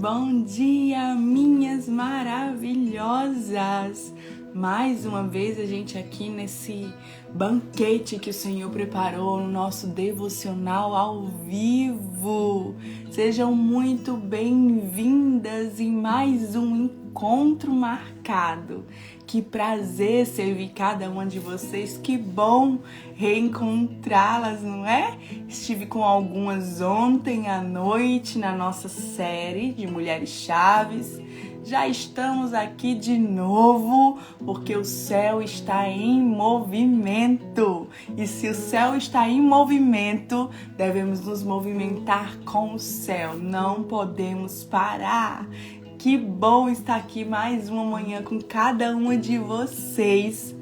Bom dia, minhas maravilhosas! Mais uma vez a gente aqui nesse banquete que o Senhor preparou no nosso devocional ao vivo. Sejam muito bem-vindas em mais um encontro marcado. Que prazer servir cada uma de vocês, que bom reencontrá-las, não é? Estive com algumas ontem à noite na nossa série de Mulheres Chaves. Já estamos aqui de novo, porque o céu está em movimento. E se o céu está em movimento, devemos nos movimentar com o céu. Não podemos parar. Que bom estar aqui mais uma manhã com cada uma de vocês.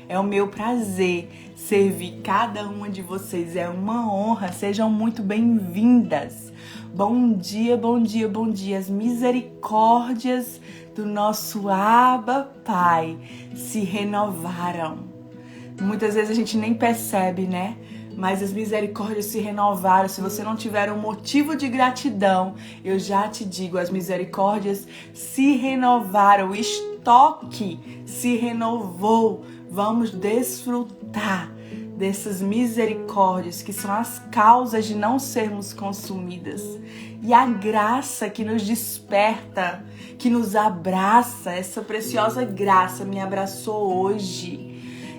É o meu prazer servir cada uma de vocês. É uma honra. Sejam muito bem-vindas. Bom dia, bom dia, bom dia. As misericórdias do nosso Abba Pai se renovaram. Muitas vezes a gente nem percebe, né? Mas as misericórdias se renovaram. Se você não tiver um motivo de gratidão, eu já te digo, as misericórdias se renovaram, o estoque se renovou. Vamos desfrutar dessas misericórdias que são as causas de não sermos consumidas. E a graça que nos desperta, que nos abraça, essa preciosa graça me abraçou hoje.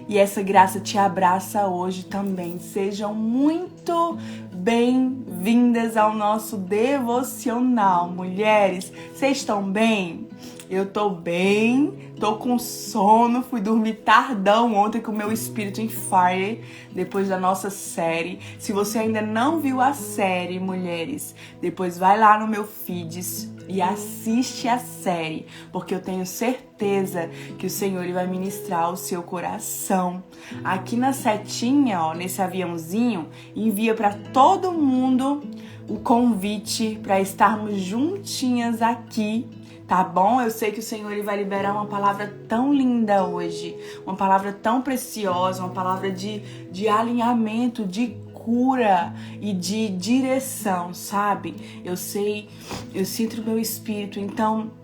E essa graça te abraça hoje também. Sejam muito bem-vindas ao nosso devocional, mulheres. Vocês estão bem? Eu tô bem, tô com sono, fui dormir tardão ontem com o meu espírito em fire, depois da nossa série. Se você ainda não viu a série, mulheres, depois vai lá no meu feeds e assiste a série, porque eu tenho certeza que o Senhor ele vai ministrar o seu coração. Aqui na setinha, ó, nesse aviãozinho, envia para todo mundo o convite para estarmos juntinhas aqui. Tá bom? Eu sei que o Senhor ele vai liberar uma palavra tão linda hoje, uma palavra tão preciosa, uma palavra de alinhamento, de cura e de direção, sabe? Eu sei, eu sinto o meu espírito, então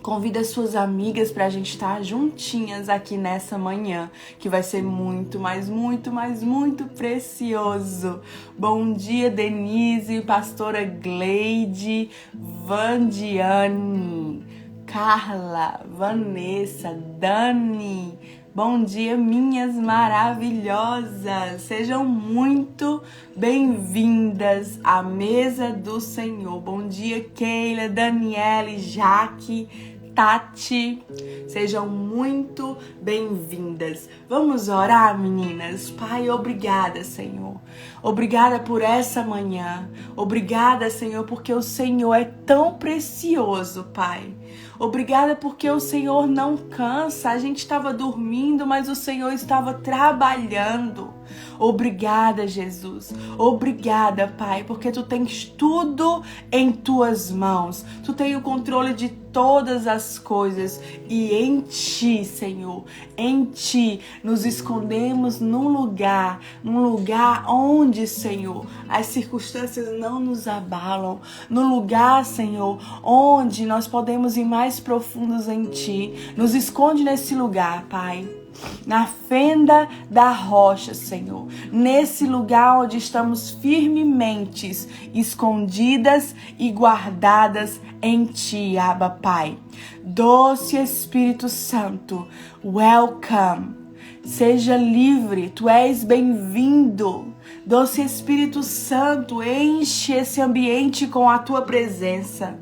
convida as suas amigas pra gente estar juntinhas aqui nessa manhã, que vai ser muito, mas muito, mas muito precioso. Bom dia, Denise, pastora Gleide, Vandiane, Carla, Vanessa, Dani. Bom dia, minhas maravilhosas! Sejam muito bem-vindas à mesa do Senhor. Bom dia, Keila, Daniele, Jaque, Tati. Sejam muito bem-vindas. Vamos orar, meninas? Pai, obrigada, Senhor. Obrigada por essa manhã. Obrigada, Senhor, porque o Senhor é tão precioso, Pai. Obrigada porque o Senhor não cansa. A gente estava dormindo, mas o Senhor estava trabalhando. Obrigada, Jesus. Obrigada, Pai, porque Tu tens tudo em Tuas mãos. Tu tens o controle de todas as coisas. E em Ti, Senhor, em Ti nos escondemos num lugar onde, Senhor, as circunstâncias não nos abalam. No lugar, Senhor, onde nós podemos ir mais profundos em Ti. Nos esconde nesse lugar, Pai. Na fenda da rocha, Senhor. Nesse lugar onde estamos firmemente escondidas e guardadas em Ti, Abba, Pai. Doce Espírito Santo, welcome. Seja livre, Tu és bem-vindo. Doce Espírito Santo, enche esse ambiente com a Tua presença.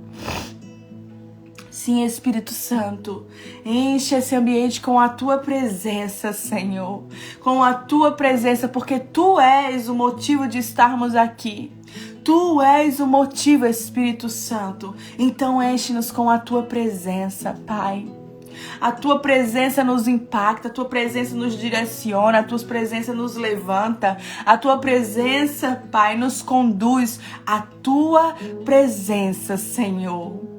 Sim, Espírito Santo, enche esse ambiente com a Tua presença, Senhor. Com a Tua presença, porque Tu és o motivo de estarmos aqui. Tu és o motivo, Espírito Santo. Então enche-nos com a Tua presença, Pai. A Tua presença nos impacta, a Tua presença nos direciona, a Tua presença nos levanta, a Tua presença, Pai, nos conduz. A Tua presença, Senhor.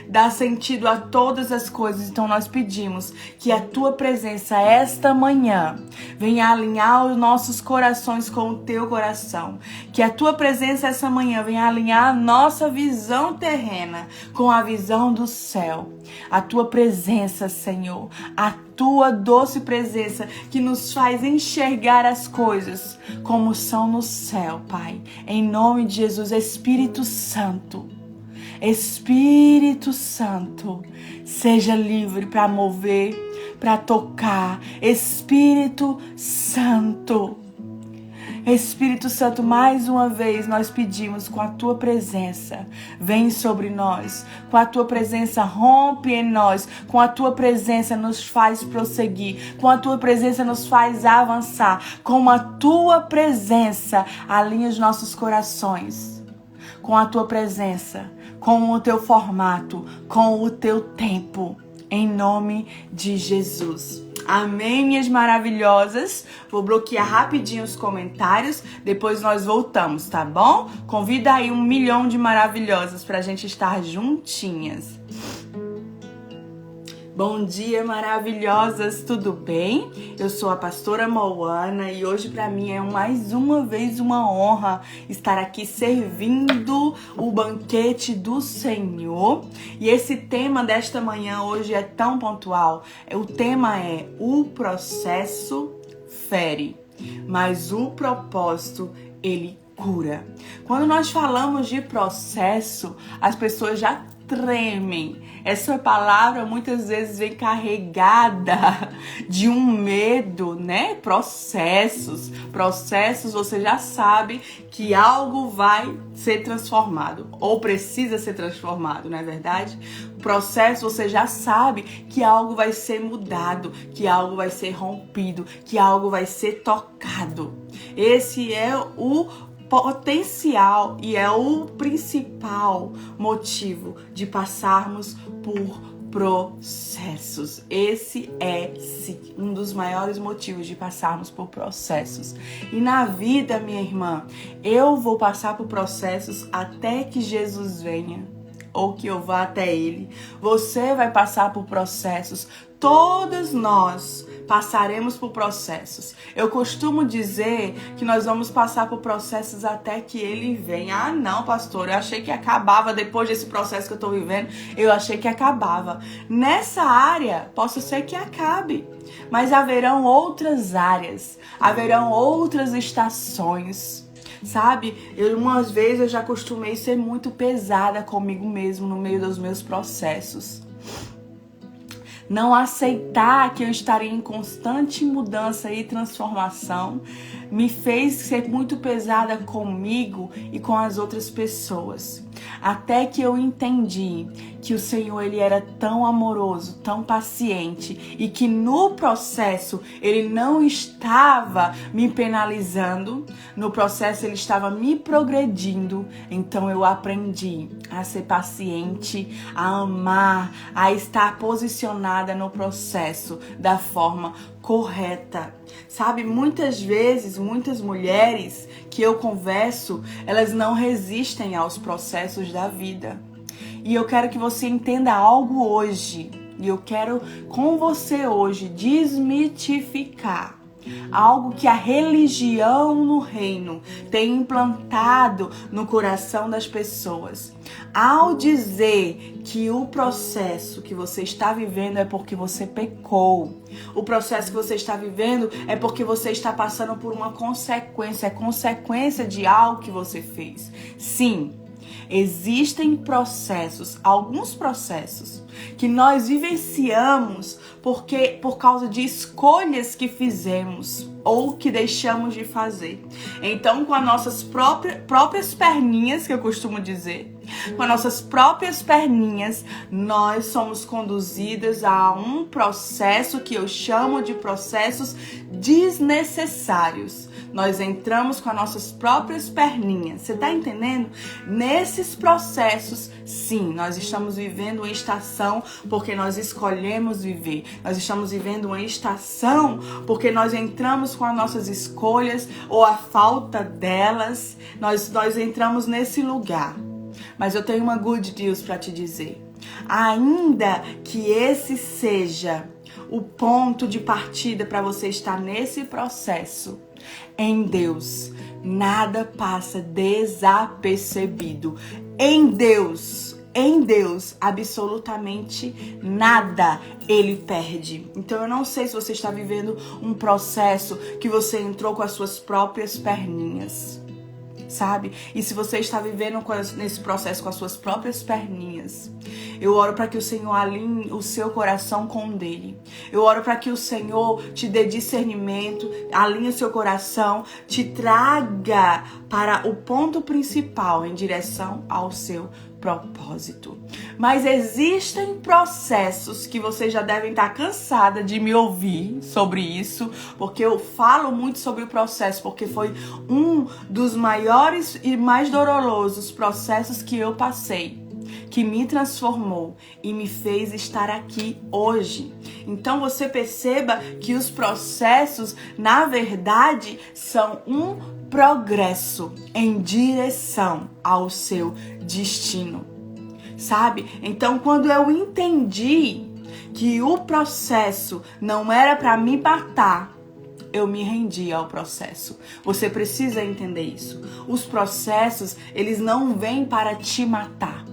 dá sentido a todas as coisas. Então nós pedimos que a tua presença esta manhã venha alinhar os nossos corações com o teu coração. Que a tua presença essa manhã venha alinhar a nossa visão terrena com a visão do céu. A tua presença, Senhor, a tua doce presença que nos faz enxergar as coisas como são no céu, Pai. Em nome de Jesus, Espírito Santo. Espírito Santo, seja livre para mover, para tocar. Espírito Santo, Espírito Santo, mais uma vez nós pedimos com a tua presença, vem sobre nós, com a tua presença rompe em nós, com a tua presença nos faz prosseguir, com a tua presença nos faz avançar, com a tua presença alinha os nossos corações, com a tua presença, com o teu formato, com o teu tempo, em nome de Jesus. Amém, minhas maravilhosas? Vou bloquear rapidinho os comentários, depois nós voltamos, tá bom? Convida aí 1 milhão de maravilhosas pra gente estar juntinhas. Bom dia, maravilhosas, tudo bem? Eu sou a pastora Moana e hoje para mim é mais uma vez uma honra estar aqui servindo o banquete do Senhor. E esse tema desta manhã hoje é tão pontual. O tema é: o processo fere, mas o propósito ele cura. Quando nós falamos de processo, as pessoas já tremem. Essa palavra muitas vezes vem carregada de um medo, né? Processos, você já sabe que algo vai ser transformado ou precisa ser transformado, não é verdade? O processo, você já sabe que algo vai ser mudado, que algo vai ser rompido, que algo vai ser tocado. Esse é o potencial e é o principal motivo de passarmos por processos. Esse é sim um dos maiores motivos de passarmos por processos. E na vida, minha irmã, eu vou passar por processos até que Jesus venha ou que eu vá até Ele. Você vai passar por processos. Todos nós passaremos por processos. Eu costumo dizer que nós vamos passar por processos até que Ele venha. Ah, não, pastor, eu achei que acabava depois desse processo que eu estou vivendo. Eu achei que acabava. Nessa área, possa ser que acabe. Mas haverão outras áreas, haverão outras estações. Sabe, umas vezes eu já costumei ser muito pesada comigo mesmo no meio dos meus processos. Não aceitar que eu estaria em constante mudança e transformação me fez ser muito pesada comigo e com as outras pessoas. Até que eu entendi que o Senhor ele era tão amoroso, tão paciente e que no processo ele não estava me penalizando, no processo ele estava me progredindo. Então eu aprendi a ser paciente, a amar, a estar posicionada no processo da forma correta. Sabe, muitas vezes, muitas mulheres que eu converso, elas não resistem aos processos da vida. E eu quero que você entenda algo hoje. E eu quero com você hoje desmitificar algo que a religião no reino tem implantado no coração das pessoas. Ao dizer que o processo que você está vivendo é porque você pecou, o processo que você está vivendo é porque você está passando por uma consequência, é consequência de algo que você fez. Sim, existem processos, alguns processos que nós vivenciamos por causa de escolhas que fizemos ou que deixamos de fazer. Então, com as nossas próprias perninhas, que eu costumo dizer, com as nossas próprias perninhas, nós somos conduzidas a um processo que eu chamo de processos desnecessários. Nós entramos com as nossas próprias perninhas. Você tá entendendo? Nesses processos, sim, nós estamos vivendo uma estação porque nós escolhemos viver. Nós estamos vivendo uma estação porque nós entramos com as nossas escolhas ou a falta delas. Nós entramos nesse lugar. Mas eu tenho uma good news para te dizer. Ainda que esse seja o ponto de partida para você estar nesse processo, em Deus, nada passa desapercebido. Em Deus, absolutamente nada ele perde. Então eu não sei se você está vivendo um processo que você entrou com as suas próprias perninhas, sabe? E se você está vivendo nesse processo com as suas próprias perninhas, eu oro para que o Senhor alinhe o seu coração com o dele. Eu oro para que o Senhor te dê discernimento, alinhe o seu coração, te traga para o ponto principal em direção ao seu propósito. Mas existem processos que vocês já devem estar cansada de me ouvir sobre isso, porque eu falo muito sobre o processo, porque foi um dos maiores e mais dolorosos processos que eu passei, que me transformou e me fez estar aqui hoje. Então você perceba que os processos, na verdade, são um progresso em direção ao seu destino, sabe? Então, quando eu entendi que o processo não era para me matar, eu me rendi ao processo. Você precisa entender isso. Os processos, eles não vêm para te matar.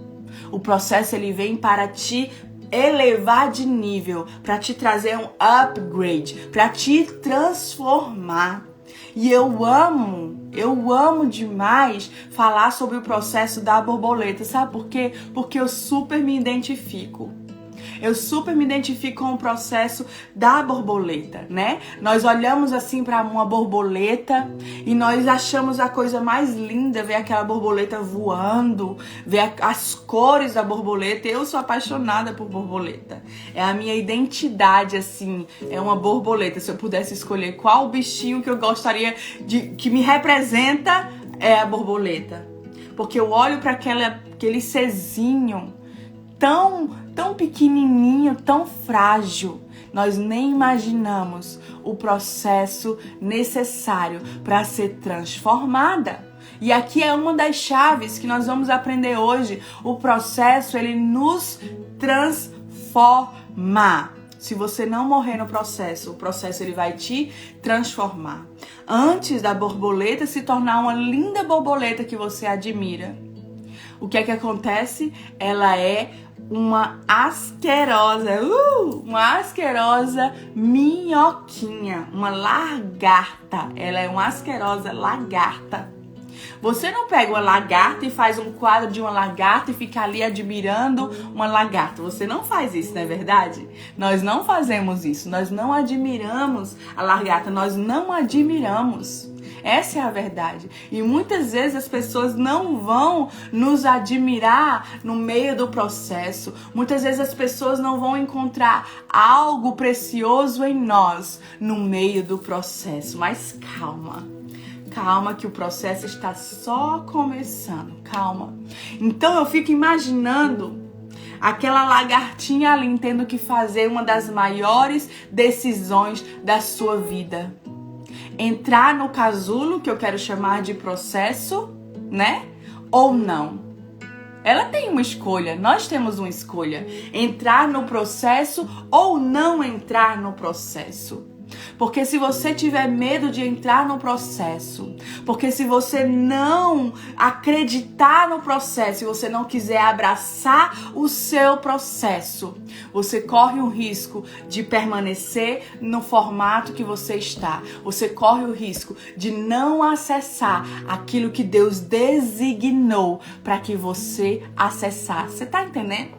O processo, ele vem para te elevar de nível, para te trazer um upgrade, para te transformar. E eu amo demais falar sobre o processo da borboleta. Sabe por quê? Porque eu super me identifico. Eu super me identifico com o processo da borboleta, né? Nós olhamos assim para uma borboleta e nós achamos a coisa mais linda, ver aquela borboleta voando, ver as cores da borboleta. Eu sou apaixonada por borboleta. É a minha identidade, assim, é uma borboleta. Se eu pudesse escolher qual bichinho que eu gostaria que me representa, é a borboleta. Porque eu olho para aquele serzinho tão pequenininho, tão frágil. Nós nem imaginamos o processo necessário para ser transformada. E aqui é uma das chaves que nós vamos aprender hoje. O processo, ele nos transforma. Se você não morrer no processo, o processo ele vai te transformar. Antes da borboleta se tornar uma linda borboleta que você admira, o que é que acontece? Ela é uma asquerosa minhoquinha, uma lagarta. Ela é uma asquerosa lagarta. Você não pega uma lagarta e faz um quadro de uma lagarta e fica ali admirando uma lagarta. Você não faz isso, não é verdade? Nós não fazemos isso. Nós não admiramos a lagarta. Nós não admiramos. Essa é a verdade. E muitas vezes as pessoas não vão nos admirar no meio do processo. Muitas vezes as pessoas não vão encontrar algo precioso em nós no meio do processo. Mas calma. Calma que o processo está só começando. Calma. Então eu fico imaginando aquela lagartinha ali tendo que fazer uma das maiores decisões da sua vida. Entrar no casulo, que eu quero chamar de processo, né? Ou não. Ela tem uma escolha, nós temos uma escolha. Entrar no processo ou não entrar no processo. Porque se você tiver medo de entrar no processo, porque se você não acreditar no processo, se você não quiser abraçar o seu processo, você corre o risco de permanecer no formato que você está. Você corre o risco de não acessar aquilo que Deus designou para que você acessasse. Você tá entendendo?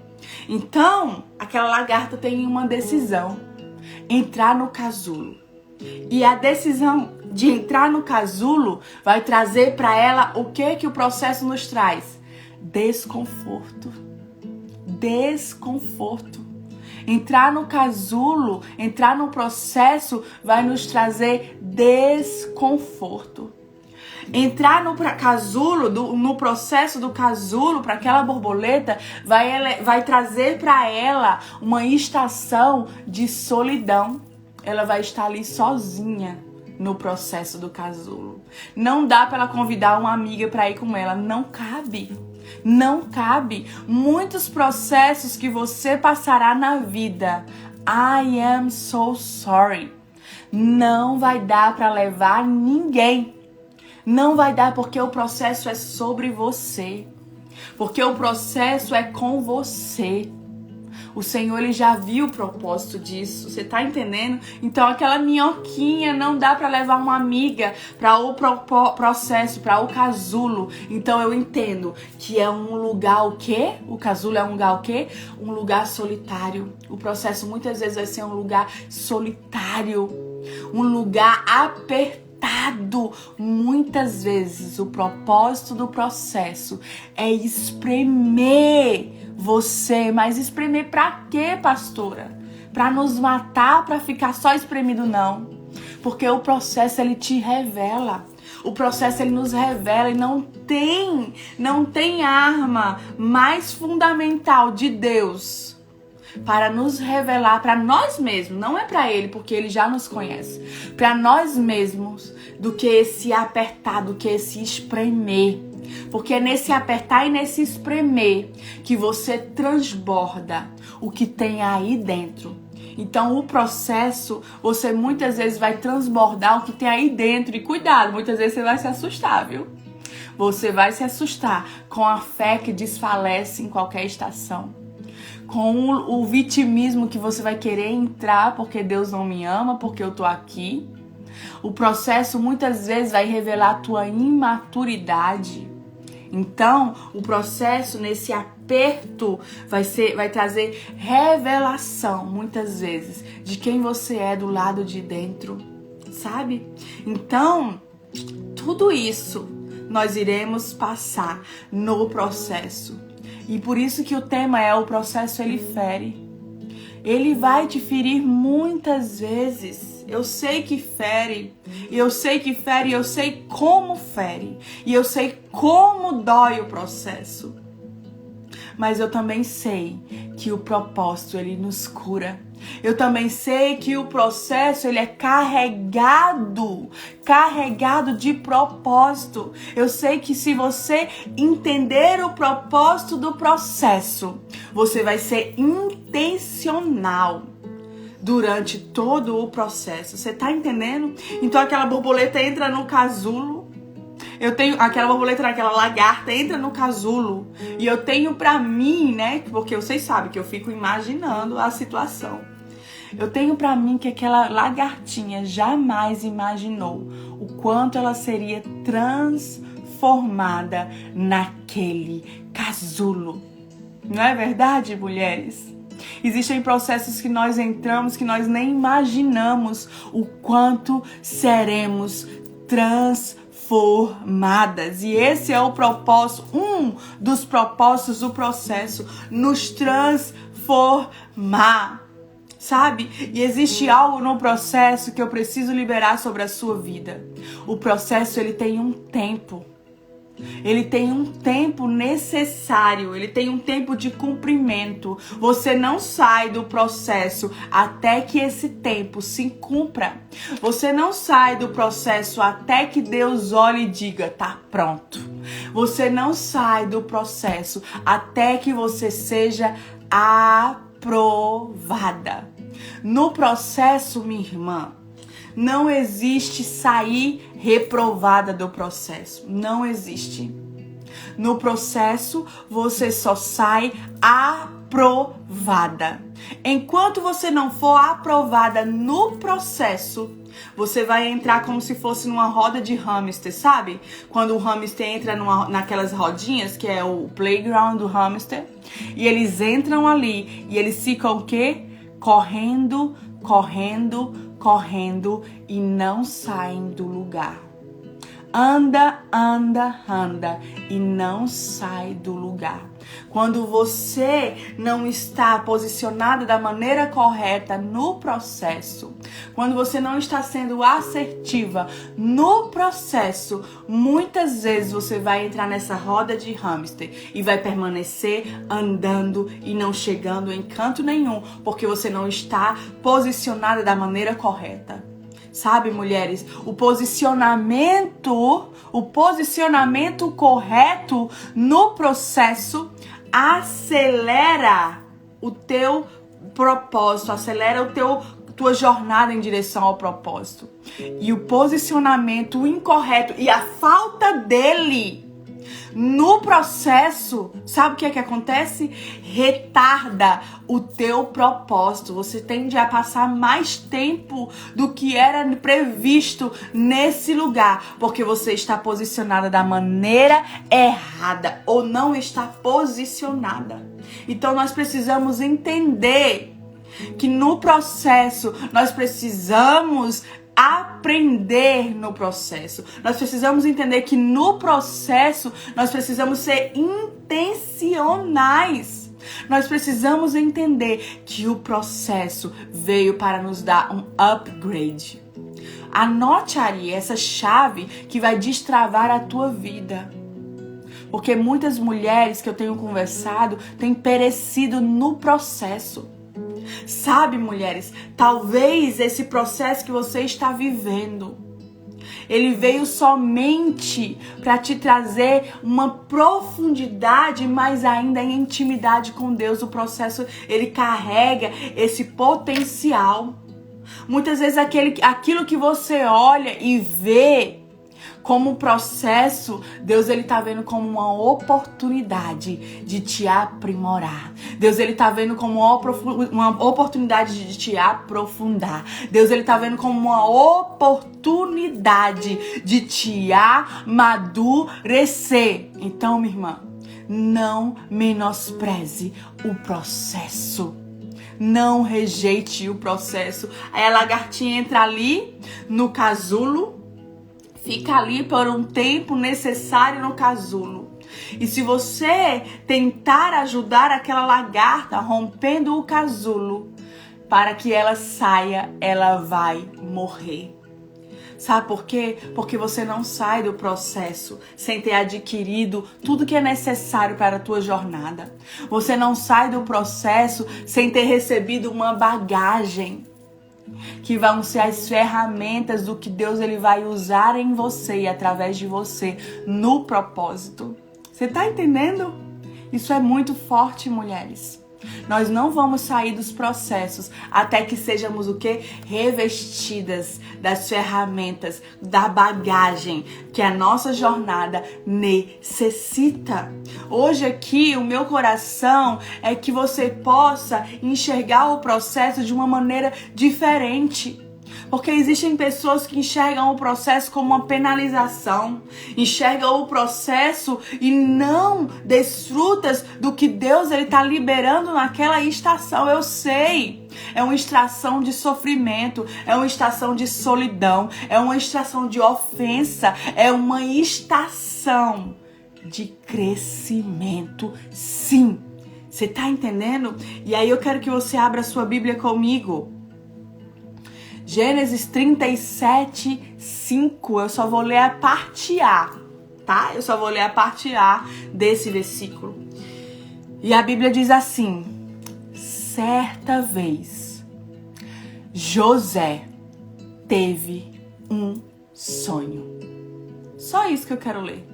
Então, aquela lagarta tem uma decisão. Entrar no casulo. E a decisão de entrar no casulo vai trazer para ela o que o processo nos traz? Desconforto. Desconforto. Entrar no casulo, entrar no processo vai nos trazer desconforto. Entrar no casulo, no processo do casulo, para aquela borboleta, vai trazer para ela uma estação de solidão. Ela vai estar ali sozinha no processo do casulo. Não dá para ela convidar uma amiga para ir com ela, não cabe. Não cabe. Muitos processos que você passará na vida. I am so sorry. Não vai dar para levar ninguém. Não vai dar porque o processo é sobre você. Porque o processo é com você. O Senhor, Ele já viu o propósito disso. Você tá entendendo? Então aquela minhoquinha não dá para levar uma amiga para o processo, para o casulo. Então eu entendo que é um lugar o quê? O casulo é um lugar o quê? Um lugar solitário. O processo muitas vezes vai ser um lugar solitário. Um lugar apertado. Muitas vezes o propósito do processo é espremer você, mas espremer pra quê, pastora? Pra nos matar, pra ficar só espremido? Não. Porque o processo, ele te revela. O processo, ele nos revela e não tem arma mais fundamental de Deus para nos revelar para nós mesmos, não é para Ele, porque Ele já nos conhece, para nós mesmos, do que esse apertar, do que esse espremer. Porque é nesse apertar e nesse espremer que você transborda o que tem aí dentro. Então o processo, você muitas vezes vai transbordar o que tem aí dentro. E cuidado, muitas vezes você vai se assustar, viu? Você vai se assustar com a fé que desfalece em qualquer estação. Com o vitimismo que você vai querer entrar porque Deus não me ama, porque eu tô aqui. O processo muitas vezes vai revelar a tua imaturidade. Então, o processo nesse aperto vai trazer revelação, muitas vezes, de quem você é do lado de dentro, sabe? Então, tudo isso nós iremos passar no processo. E por isso que o tema é o processo, ele fere. Ele vai te ferir muitas vezes. Eu sei que fere, e eu sei que fere, e eu sei como fere, e eu sei como dói o processo. Mas eu também sei que o propósito, ele nos cura. Eu também sei que o processo, ele é carregado de propósito. Eu sei que se você entender o propósito do processo, você vai ser intencional durante todo o processo. Você tá entendendo? Então aquela borboleta entra no casulo. Eu tenho aquela borboleta, aquela lagarta entra no casulo. E eu tenho pra mim, né? Porque vocês sabem que eu fico imaginando a situação. Eu tenho pra mim que aquela lagartinha jamais imaginou o quanto ela seria transformada naquele casulo. Não é verdade, mulheres? Existem processos que nós entramos que nós nem imaginamos o quanto seremos transformadas. E esse é o propósito, um dos propósitos do processo, nos transformar. Sabe? E existe algo no processo que eu preciso liberar sobre a sua vida. O processo, ele tem um tempo. Ele tem um tempo necessário, ele tem um tempo de cumprimento. Você não sai do processo até que esse tempo se cumpra. Você não sai do processo até que Deus olhe e diga, tá pronto. Você não sai do processo até que você seja aprovada. No processo, minha irmã, não existe sair reprovada do processo. Não existe. No processo, você só sai aprovada. Enquanto você não for aprovada no processo, você vai entrar como se fosse numa roda de hamster, sabe? Quando o hamster entra naquelas rodinhas, que é o playground do hamster, e eles entram ali e eles ficam o quê? Correndo e não saem do lugar. Anda e não sai do lugar. Quando você não está posicionado da maneira correta no processo, quando você não está sendo assertiva no processo, muitas vezes você vai entrar nessa roda de hamster e vai permanecer andando e não chegando em canto nenhum, porque você não está posicionada da maneira correta. Sabe, mulheres, o posicionamento correto no processo acelera o teu propósito, acelera tua jornada em direção ao propósito. E o posicionamento incorreto e a falta dele no processo, sabe o que é que acontece? Retarda o teu propósito. Você tende a passar mais tempo do que era previsto nesse lugar, porque você está posicionada da maneira errada ou não está posicionada. Então nós precisamos entender que no processo nós precisamos aprender no processo. Nós precisamos entender que no processo nós precisamos ser intencionais. Nós precisamos entender que o processo veio para nos dar um upgrade. Anote aí essa chave que vai destravar a tua vida. Porque muitas mulheres que eu tenho conversado têm perecido no processo. Sabe, mulheres, talvez esse processo que você está vivendo, ele veio somente para te trazer uma profundidade, mas ainda em intimidade com Deus. O processo, ele carrega esse potencial. Muitas vezes aquilo que você olha e vê como processo, Deus ele tá vendo como uma oportunidade de te aprimorar. Deus ele tá vendo como uma oportunidade de te aprofundar. Deus ele tá vendo como uma oportunidade de te amadurecer. Então, minha irmã, não menospreze o processo. Não rejeite o processo. Aí a lagartinha entra ali no casulo, fica ali por um tempo necessário no casulo. E se você tentar ajudar aquela lagarta rompendo o casulo, para que ela saia, ela vai morrer. Sabe por quê? Porque você não sai do processo sem ter adquirido tudo que é necessário para a tua jornada. Você não sai do processo sem ter recebido uma bagagem, que vão ser as ferramentas do que Deus ele vai usar em você e através de você no propósito. Você tá entendendo? Isso é muito forte, mulheres. Nós não vamos sair dos processos até que sejamos o quê? Revestidas das ferramentas, da bagagem que a nossa jornada necessita. Hoje aqui, o meu coração é que você possa enxergar o processo de uma maneira diferente. Porque existem pessoas que enxergam o processo como uma penalização, enxergam o processo e não desfrutas do que Deus ele está liberando naquela estação. Eu sei, é uma estação de sofrimento, é uma estação de solidão, é uma estação de ofensa, é uma estação de crescimento, sim. Você está entendendo? E aí eu quero que você abra a sua Bíblia comigo. Gênesis 37, 5. Eu só vou ler a parte A, tá? Eu só vou ler a parte A desse versículo. E a Bíblia diz assim: certa vez, José teve um sonho. Só isso que eu quero ler.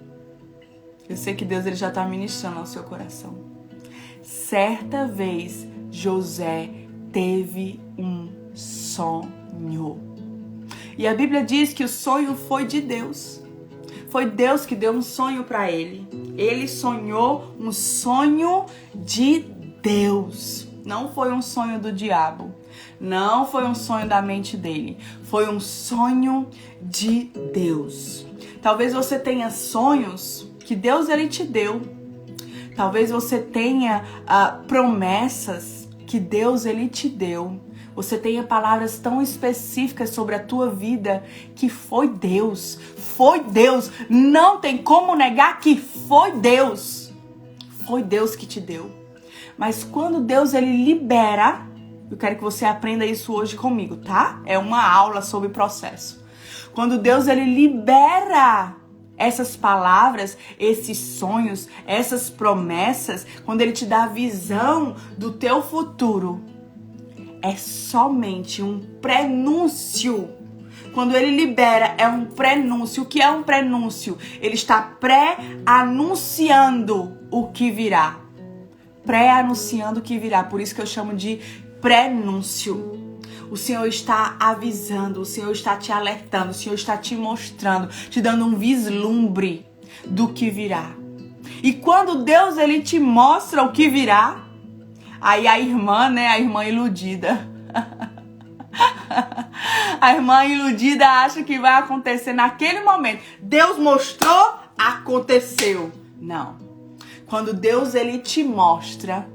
Eu sei que Deus ele já está ministrando ao seu coração. Certa vez, José teve um sonho. E a Bíblia diz que o sonho foi de Deus. Foi Deus que deu um sonho para ele. Ele sonhou um sonho de Deus. Não foi um sonho do diabo. Não foi um sonho da mente dele. Foi um sonho de Deus. Talvez você tenha sonhos que Deus ele te deu. Talvez você tenha promessas que Deus ele te deu. Você tenha palavras tão específicas sobre a tua vida que foi Deus. Foi Deus. Não tem como negar que foi Deus. Foi Deus que te deu. Mas quando Deus ele libera, eu quero que você aprenda isso hoje comigo, tá? É uma aula sobre processo. Quando Deus ele libera essas palavras, esses sonhos, essas promessas, quando ele te dá a visão do teu futuro, é somente um prenúncio. Quando ele libera, é um prenúncio. O que é um prenúncio? Ele está pré-anunciando o que virá. Pré-anunciando o que virá. Por isso que eu chamo de prenúncio. O Senhor está avisando, o Senhor está te alertando, o Senhor está te mostrando, te dando um vislumbre do que virá. E quando Deus ele te mostra o que virá, aí a irmã, né, a irmã iludida, a irmã iludida acha que vai acontecer naquele momento. Deus mostrou, aconteceu. Não. Quando Deus ele te mostra,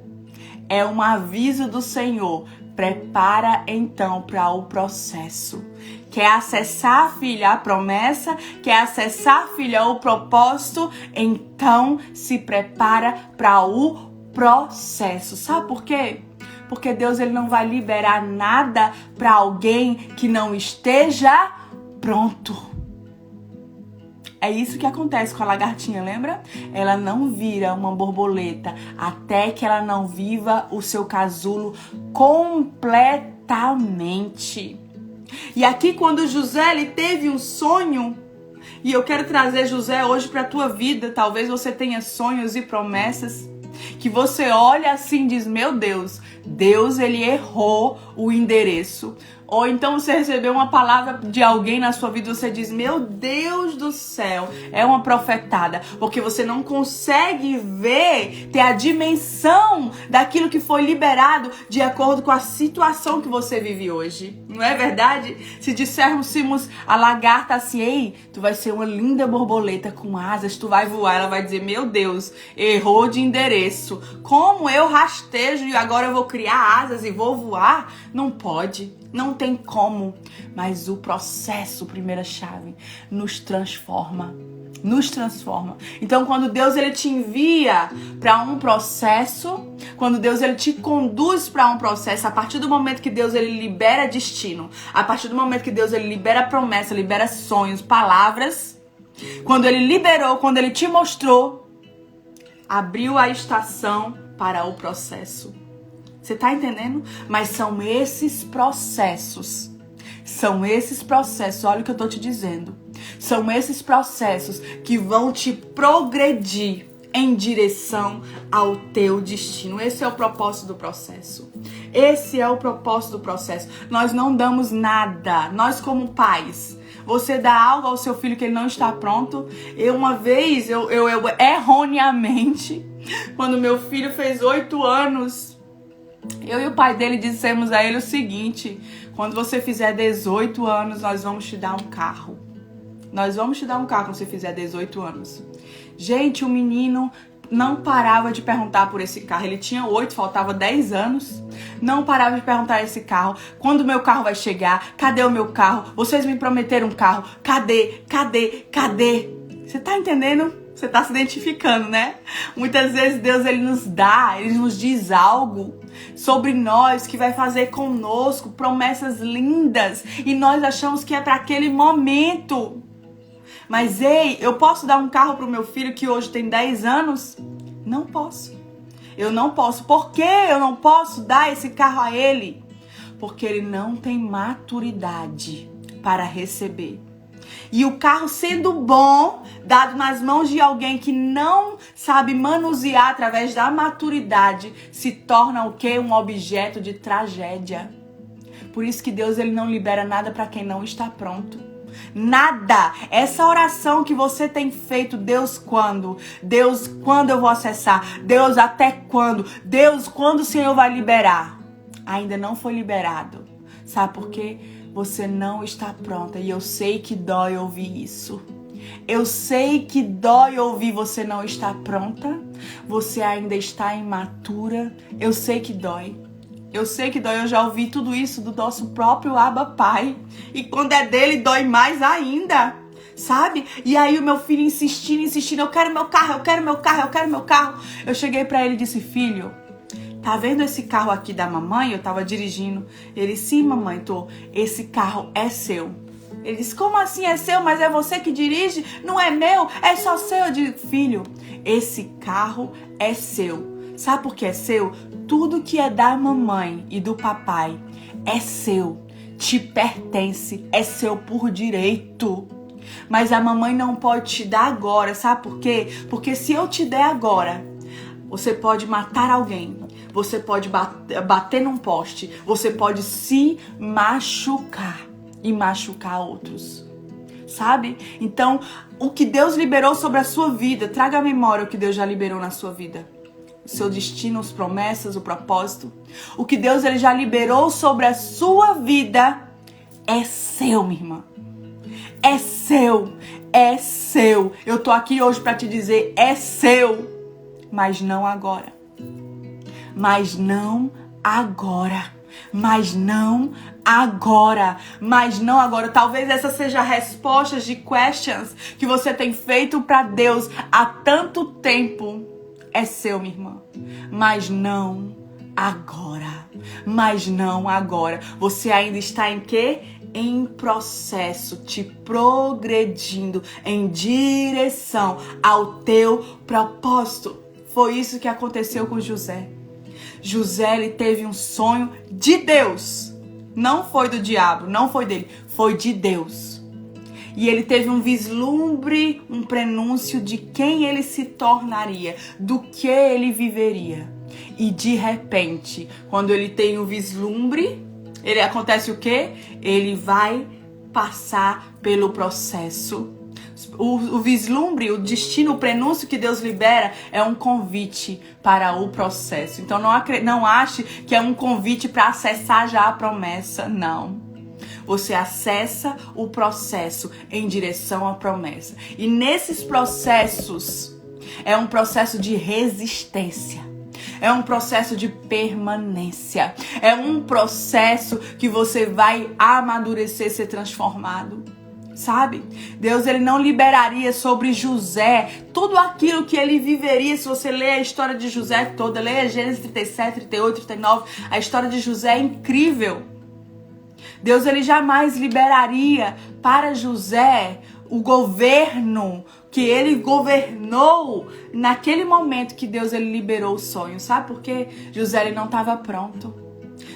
é um aviso do Senhor. Prepara então para o processo. Quer acessar, filha, a promessa? Quer acessar, filha, o propósito? Então se prepara para o processo. Sabe por quê? Porque Deus ele não vai liberar nada para alguém que não esteja pronto. É isso que acontece com a lagartinha, lembra? Ela não vira uma borboleta até que ela não viva o seu casulo completamente. E aqui quando José ele teve um sonho, e eu quero trazer José hoje para a tua vida, talvez você tenha sonhos e promessas, que você olha assim e diz, meu Deus, Deus ele errou o endereço. Ou então você recebeu uma palavra de alguém na sua vida e você diz, meu Deus do céu, é uma profetada. Porque você não consegue ver, ter a dimensão daquilo que foi liberado de acordo com a situação que você vive hoje. Não é verdade? Se dissermos a lagarta assim, ei, tu vai ser uma linda borboleta com asas, tu vai voar. Ela vai dizer, meu Deus, errou de endereço. Como eu rastejo e agora eu vou criar asas e vou voar? Não pode. Não tem como, mas o processo, primeira chave, nos transforma. Nos transforma. Então, quando Deus ele te envia para um processo, quando Deus ele te conduz para um processo, a partir do momento que Deus ele libera destino, a partir do momento que Deus ele libera promessa, libera sonhos, palavras, quando ele liberou, quando ele te mostrou, abriu a estação para o processo. Você tá entendendo? Mas são esses processos, olha o que eu tô te dizendo. São esses processos que vão te progredir em direção ao teu destino. Esse é o propósito do processo. Esse é o propósito do processo. Nós não damos nada. Nós como pais, você dá algo ao seu filho que ele não está pronto. Uma vez, eu erroneamente, quando meu filho fez 8 anos, eu e o pai dele dissemos a ele o seguinte, quando você fizer 18 anos, nós vamos te dar um carro. Nós vamos te dar um carro quando você fizer 18 anos. Gente, o menino não parava de perguntar por esse carro. Ele tinha 8, faltava 10 anos. Não parava de perguntar esse carro. Quando o meu carro vai chegar? Cadê o meu carro? Vocês me prometeram um carro. Cadê? Cadê? Cadê? Você tá entendendo? Você tá se identificando, né? Muitas vezes Deus ele nos diz algo sobre nós que vai fazer conosco promessas lindas e nós achamos que é para aquele momento. Mas ei, eu posso dar um carro pro meu filho que hoje tem 10 anos? Não posso. Eu não posso. Por que eu não posso dar esse carro a ele? Porque ele não tem maturidade para receber. E o carro sendo bom, dado nas mãos de alguém que não sabe manusear através da maturidade, se torna o quê? Um objeto de tragédia. Por isso que Deus ele não libera nada para quem não está pronto. Nada. Essa oração que você tem feito, Deus quando? Deus quando eu vou acessar? Deus até quando? Deus quando o Senhor vai liberar? Ainda não foi liberado. Sabe por quê? Você não está pronta e eu sei que dói ouvir isso. Eu sei que dói ouvir você não está pronta. Você ainda está imatura. Eu sei que dói. Eu sei que dói. Eu já ouvi tudo isso do nosso próprio Abba Pai. E quando é dele, dói mais ainda. Sabe? E aí o meu filho insistindo. Eu quero meu carro, eu quero meu carro, eu quero meu carro. Eu cheguei pra ele e disse, filho, tá vendo esse carro aqui da mamãe? Eu tava dirigindo. Ele, sim, mamãe, tô. Esse carro é seu. Ele disse, como assim é seu? Mas é você que dirige? Não é meu? É só seu? Eu digo, filho, esse carro é seu. Sabe por que é seu? Tudo que é da mamãe e do papai é seu. te pertence, é seu por direito. Mas a mamãe não pode te dar agora, sabe por quê? Porque se eu te der agora, você pode matar alguém, você pode bater num poste, você pode se machucar e machucar outros, sabe? Então, o que Deus liberou sobre a sua vida, traga à memória o que Deus já liberou na sua vida. O seu destino, as promessas, o propósito. O que Deus ele já liberou sobre a sua vida é seu, minha irmã. É seu, é seu. Eu tô aqui hoje para te dizer, é seu. Mas não agora. Mas não agora. Mas não agora. Mas não agora. Talvez essa seja a resposta de questions que você tem feito para Deus há tanto tempo. É seu, minha irmã. Mas não agora. Mas não agora. Você ainda está em quê? Em processo, te progredindo em direção ao teu propósito. Foi isso que aconteceu com José. José, ele teve um sonho de Deus. Não foi do diabo, não foi dele, foi de Deus. E ele teve um vislumbre, um prenúncio de quem ele se tornaria, do que ele viveria. E de repente, quando ele tem o vislumbre, ele acontece o quê? Ele vai passar pelo processo. O vislumbre, o destino, o prenúncio que Deus libera é um convite para o processo. Então não ache que é um convite para acessar já a promessa, não. Você acessa o processo em direção à promessa. E nesses processos, é um processo de resistência. É um processo de permanência. É um processo que você vai amadurecer, ser transformado. Sabe? Deus ele não liberaria sobre José tudo aquilo que ele viveria. Se você ler a história de José toda, leia Gênesis 37, 38, 39, a história de José é incrível. Deus ele jamais liberaria para José o governo que ele governou naquele momento que Deus ele liberou o sonho. Sabe por quê? José ele não estava pronto.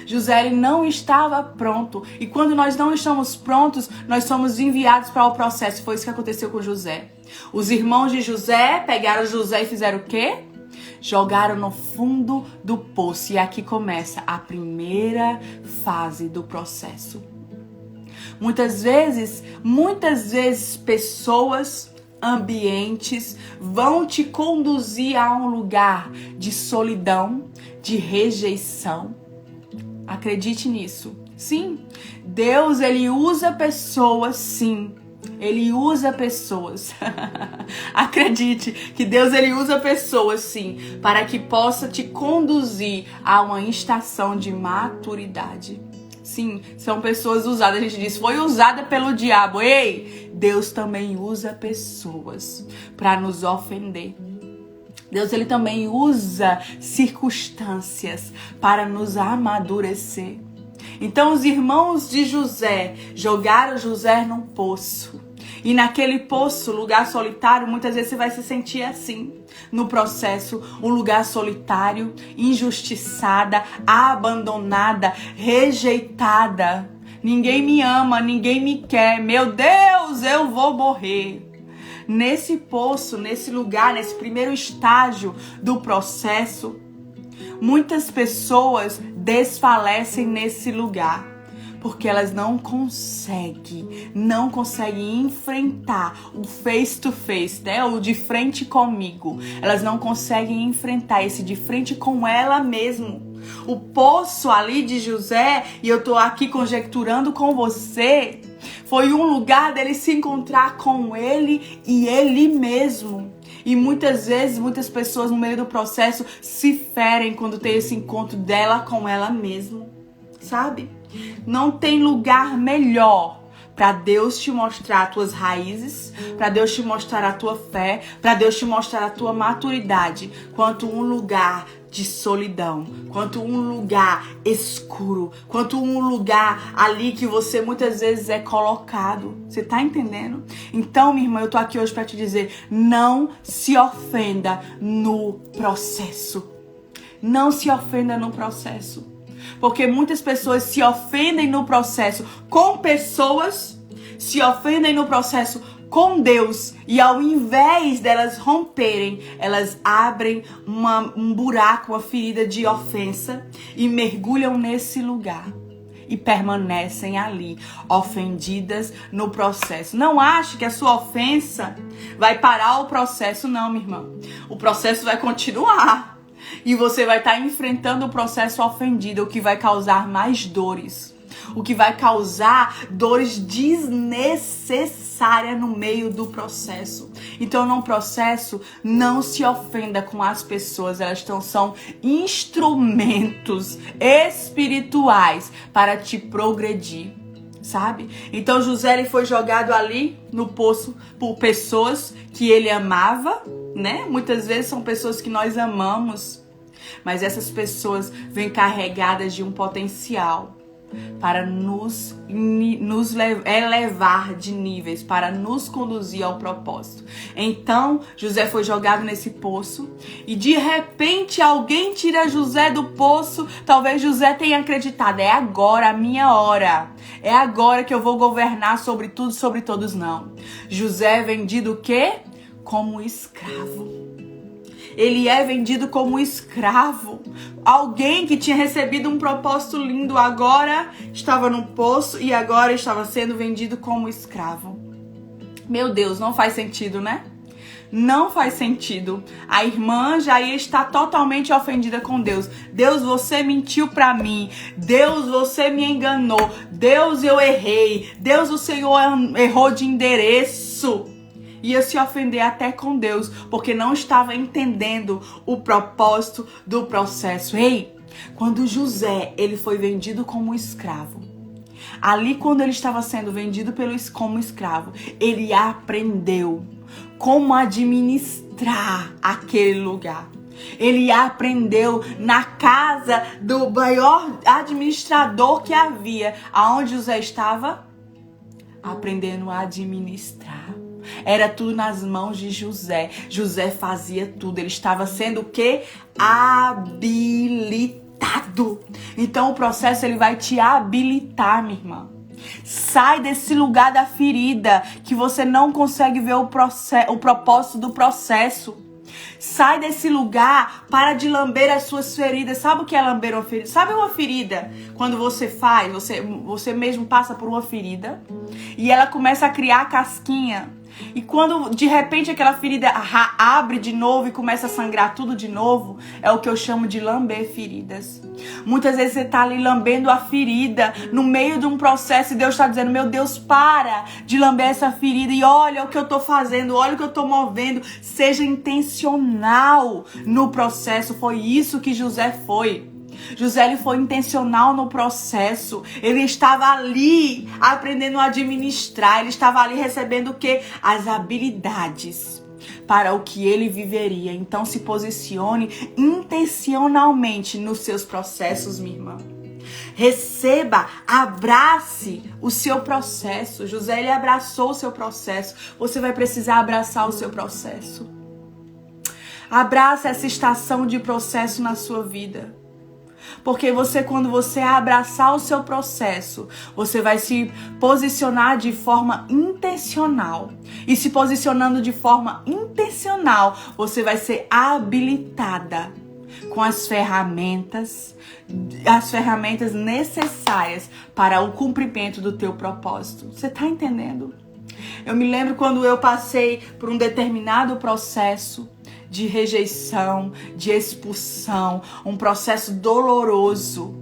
José ele não estava pronto. E quando nós não estamos prontos, nós somos enviados para o processo. Foi isso que aconteceu com José. Os irmãos de José pegaram José e fizeram o quê? Jogaram no fundo do poço. E aqui começa a primeira fase do processo. Muitas vezes pessoas, ambientes vão te conduzir a um lugar de solidão, de rejeição. Acredite nisso. Sim, Deus ele usa pessoas, sim. Ele usa pessoas. Acredite que Deus ele usa pessoas, sim, para que possa te conduzir a uma estação de maturidade. Sim, são pessoas usadas. A gente diz, foi usada pelo diabo. Ei, Deus também usa pessoas para nos ofender. Deus ele também usa circunstâncias para nos amadurecer. Então os irmãos de José jogaram José num poço. E naquele poço, lugar solitário, muitas vezes você vai se sentir assim. No processo, um lugar solitário, injustiçada, abandonada, rejeitada. Ninguém me ama, ninguém me quer. Meu Deus, eu vou morrer. Nesse poço, nesse lugar, nesse primeiro estágio do processo, muitas pessoas desfalecem nesse lugar. Porque elas não conseguem enfrentar o face to face, né? O de frente comigo. Elas não conseguem enfrentar esse de frente com ela mesmo. O poço ali de José, e eu tô aqui conjecturando com você, foi um lugar dele se encontrar com ele e ele mesmo. E muitas vezes, muitas pessoas no meio do processo se ferem quando tem esse encontro dela com ela mesma. Sabe? Não tem lugar melhor para Deus te mostrar as tuas raízes, para Deus te mostrar a tua fé, para Deus te mostrar a tua maturidade, quanto um lugar de solidão, quanto um lugar escuro, quanto um lugar ali que você muitas vezes é colocado. Você tá entendendo? Então, minha irmã, eu tô aqui hoje para te dizer, não se ofenda no processo. Não se ofenda no processo. Porque muitas pessoas se ofendem no processo com pessoas, se ofendem no processo com Deus, e ao invés delas romperem, elas abrem um buraco, uma ferida de ofensa e mergulham nesse lugar e permanecem ali, ofendidas no processo. Não ache que a sua ofensa vai parar o processo, não, minha irmã. O processo vai continuar e você vai estar enfrentando o processo ofendido, o que vai causar mais dores. O que vai causar dores desnecessárias no meio do processo. Então, no processo, não se ofenda com as pessoas. Elas são instrumentos espirituais para te progredir, sabe? Então, José ele foi jogado ali no poço por pessoas que ele amava, né? Muitas vezes são pessoas que nós amamos, mas essas pessoas vêm carregadas de um potencial para nos elevar de níveis, para nos conduzir ao propósito. Então, José foi jogado nesse poço e de repente alguém tira José do poço. Talvez José tenha acreditado, é agora a minha hora. É agora que eu vou governar sobre tudo, sobre todos. Não. José é vendido o quê? Como escravo. Ele é vendido como escravo. Alguém que tinha recebido um propósito lindo agora estava no poço e agora estava sendo vendido como escravo. Meu Deus, não faz sentido, né? Não faz sentido. A irmã já ia estar totalmente ofendida com Deus. Deus, você mentiu pra mim. Deus, você me enganou. Deus, eu errei. Deus, o Senhor errou de endereço. Ia se ofender até com Deus, porque não estava entendendo o propósito do processo. Ei, quando José ele foi vendido como escravo, ali quando ele estava sendo vendido como escravo, ele aprendeu como administrar aquele lugar. Ele aprendeu na casa do maior administrador que havia. Aonde José estava? Aprendendo a administrar. Era tudo nas mãos de José. José fazia tudo. Ele estava sendo o quê? Habilitado. Então o processo ele vai te habilitar, minha irmã. Sai desse lugar da ferida que você não consegue ver o propósito do processo. Sai desse lugar, para de lamber as suas feridas. Sabe o que é lamber uma ferida? Sabe uma ferida? Quando você faz, você mesmo passa por uma ferida e ela começa a criar casquinha. E quando de repente aquela ferida abre de novo e começa a sangrar tudo de novo, é o que eu chamo de lamber feridas. Muitas vezes você está ali lambendo a ferida no meio de um processo e Deus está dizendo, meu Deus, para de lamber essa ferida e olha o que eu estou fazendo, olha o que eu estou movendo. Seja intencional no processo. Foi isso que José foi. José ele foi intencional no processo. Ele estava ali aprendendo a administrar. Ele estava ali recebendo o quê? As habilidades para o que ele viveria. Então se posicione intencionalmente nos seus processos, minha irmã. Receba, abrace o seu processo. José ele abraçou o seu processo. Você vai precisar abraçar o seu processo. Abraça essa estação de processo na sua vida. Porque quando você abraçar o seu processo, você vai se posicionar de forma intencional. E se posicionando de forma intencional, você vai ser habilitada com as ferramentas necessárias para o cumprimento do teu propósito. Você está entendendo? Eu me lembro quando eu passei por um determinado processo de rejeição, de expulsão, um processo doloroso.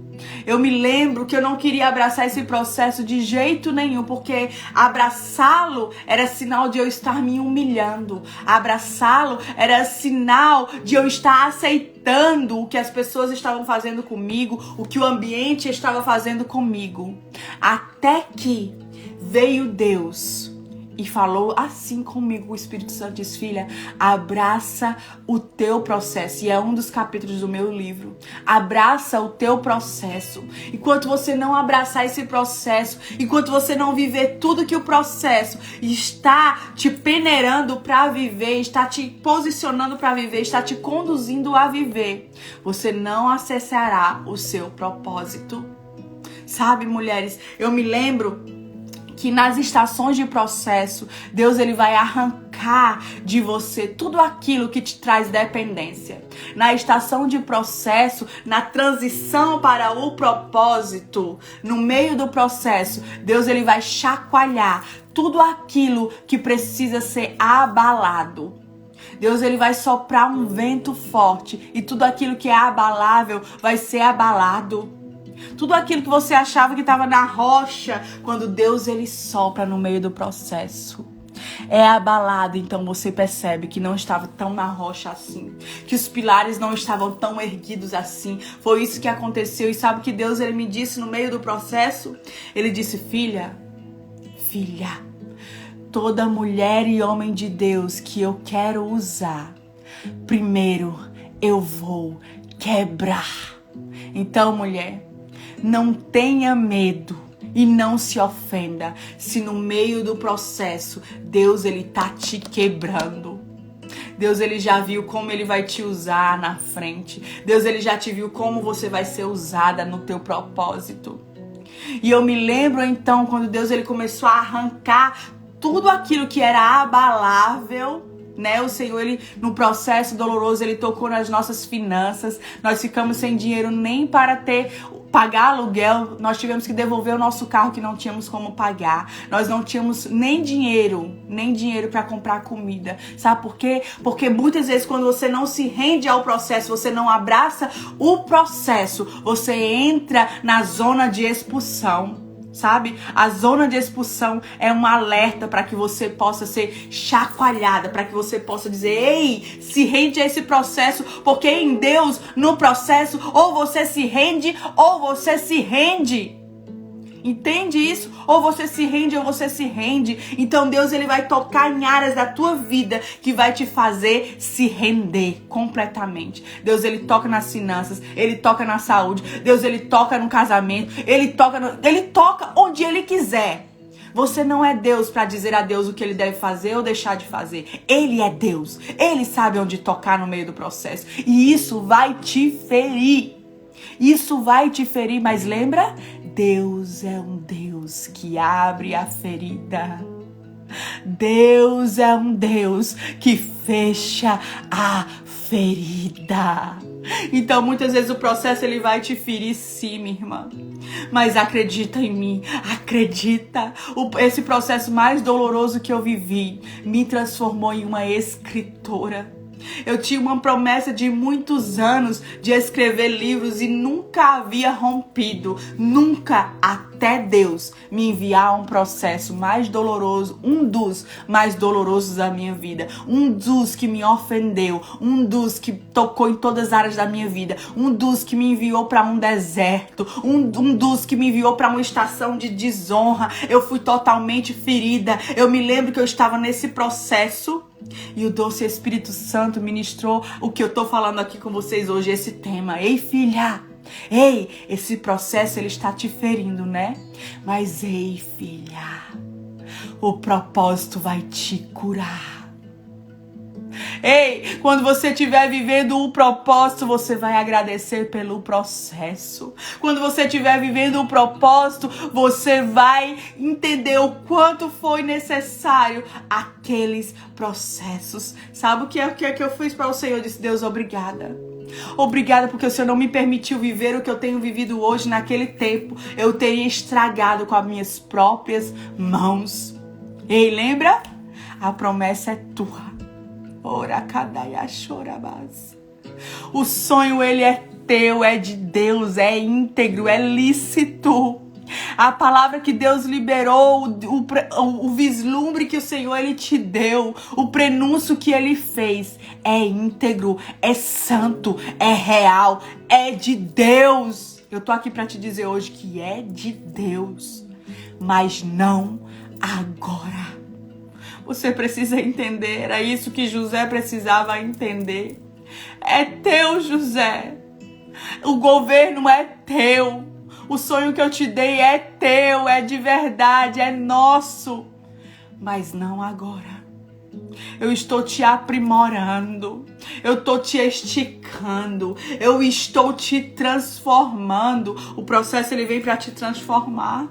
Eu me lembro que eu não queria abraçar esse processo de jeito nenhum, porque abraçá-lo era sinal de eu estar me humilhando. Abraçá-lo era sinal de eu estar aceitando o que as pessoas estavam fazendo comigo, o que o ambiente estava fazendo comigo. Até que veio Deus e falou assim comigo. O Espírito Santo diz: filha, abraça o teu processo. E é um dos capítulos do meu livro. Abraça o teu processo. Enquanto você não abraçar esse processo, enquanto você não viver tudo que o processo está te peneirando para viver, está te posicionando para viver, está te conduzindo a viver, você não acessará o seu propósito. Sabe, mulheres, eu me lembro que nas estações de processo, Deus ele vai arrancar de você tudo aquilo que te traz dependência. Na estação de processo, na transição para o propósito, no meio do processo, Deus ele vai chacoalhar tudo aquilo que precisa ser abalado. Deus ele vai soprar um vento forte e tudo aquilo que é abalável vai ser abalado. Tudo aquilo que você achava que estava na rocha, quando Deus ele sopra no meio do processo, é abalado. Então você percebe que não estava tão na rocha assim, que os pilares não estavam tão erguidos assim. Foi isso que aconteceu. E sabe o que Deus ele me disse no meio do processo? Ele disse: filha, toda mulher e homem de Deus que eu quero usar, primeiro eu vou quebrar. Então, mulher, não tenha medo e não se ofenda se no meio do processo Deus ele tá te quebrando. Deus ele já viu como ele vai te usar na frente. Deus ele já te viu como você vai ser usada no teu propósito. E eu me lembro então quando Deus ele começou a arrancar tudo aquilo que era abalável, né? O Senhor, ele, no processo doloroso, ele tocou nas nossas finanças. Nós ficamos sem dinheiro nem para pagar aluguel. Nós tivemos que devolver o nosso carro que não tínhamos como pagar. Nós não tínhamos nem dinheiro para comprar comida. Sabe por quê? Porque muitas vezes quando você não se rende ao processo, você não abraça o processo, você entra na zona de expulsão. Sabe? A zona de expulsão é um alerta para que você possa ser chacoalhada, para que você possa dizer: ei, se rende a esse processo, porque em Deus, no processo, ou você se rende, ou você se rende. Entende isso? Ou você se rende ou você se rende. Então Deus ele vai tocar em áreas da tua vida que vai te fazer se render completamente. Deus ele toca nas finanças, ele toca na saúde, Deus ele toca no casamento, ele toca onde ele quiser. Você não é Deus para dizer a Deus o que ele deve fazer ou deixar de fazer. Ele é Deus. Ele sabe onde tocar no meio do processo. E isso vai te ferir. Isso vai te ferir, mas lembra? Deus é um Deus que abre a ferida. Deus é um Deus que fecha a ferida. Então, muitas vezes o processo ele vai te ferir, sim, minha irmã. Mas acredita em mim, acredita. Esse processo mais doloroso que eu vivi me transformou em uma escritora. Eu tinha uma promessa de muitos anos de escrever livros e nunca havia rompido. Nunca, até Deus me enviar um processo mais doloroso, um dos mais dolorosos da minha vida, um dos que me ofendeu, um dos que tocou em todas as áreas da minha vida, um dos que me enviou para um deserto, um dos que me enviou para uma estação de desonra. Eu fui totalmente ferida. Eu me lembro que eu estava nesse processo e o doce Espírito Santo ministrou o que eu tô falando aqui com vocês hoje, esse tema. Ei, filha, ei, esse processo ele está te ferindo, né? Mas ei, filha, o propósito vai te curar. Ei, quando você estiver vivendo o propósito, você vai agradecer pelo processo. Quando você estiver vivendo o propósito, você vai entender o quanto foi necessário aqueles processos. Sabe o que é que eu fiz para o Senhor? Eu disse: Deus, obrigada. Obrigada porque o Senhor não me permitiu viver o que eu tenho vivido hoje. Naquele tempo eu teria estragado com as minhas próprias mãos. Ei, lembra? A promessa é tua. O sonho ele é teu, é de Deus, é íntegro, é lícito. A palavra que Deus liberou, o vislumbre que o Senhor ele te deu, o prenúncio que ele fez, é íntegro, é santo, é real, é de Deus. Eu tô aqui para te dizer hoje que é de Deus, mas não agora. Você precisa entender. Era isso que José precisava entender. É teu, José. O governo é teu. O sonho que eu te dei é teu, é de verdade, é nosso. Mas não agora. Eu estou te aprimorando. Eu estou te esticando. Eu estou te transformando. O processo ele vem para te transformar.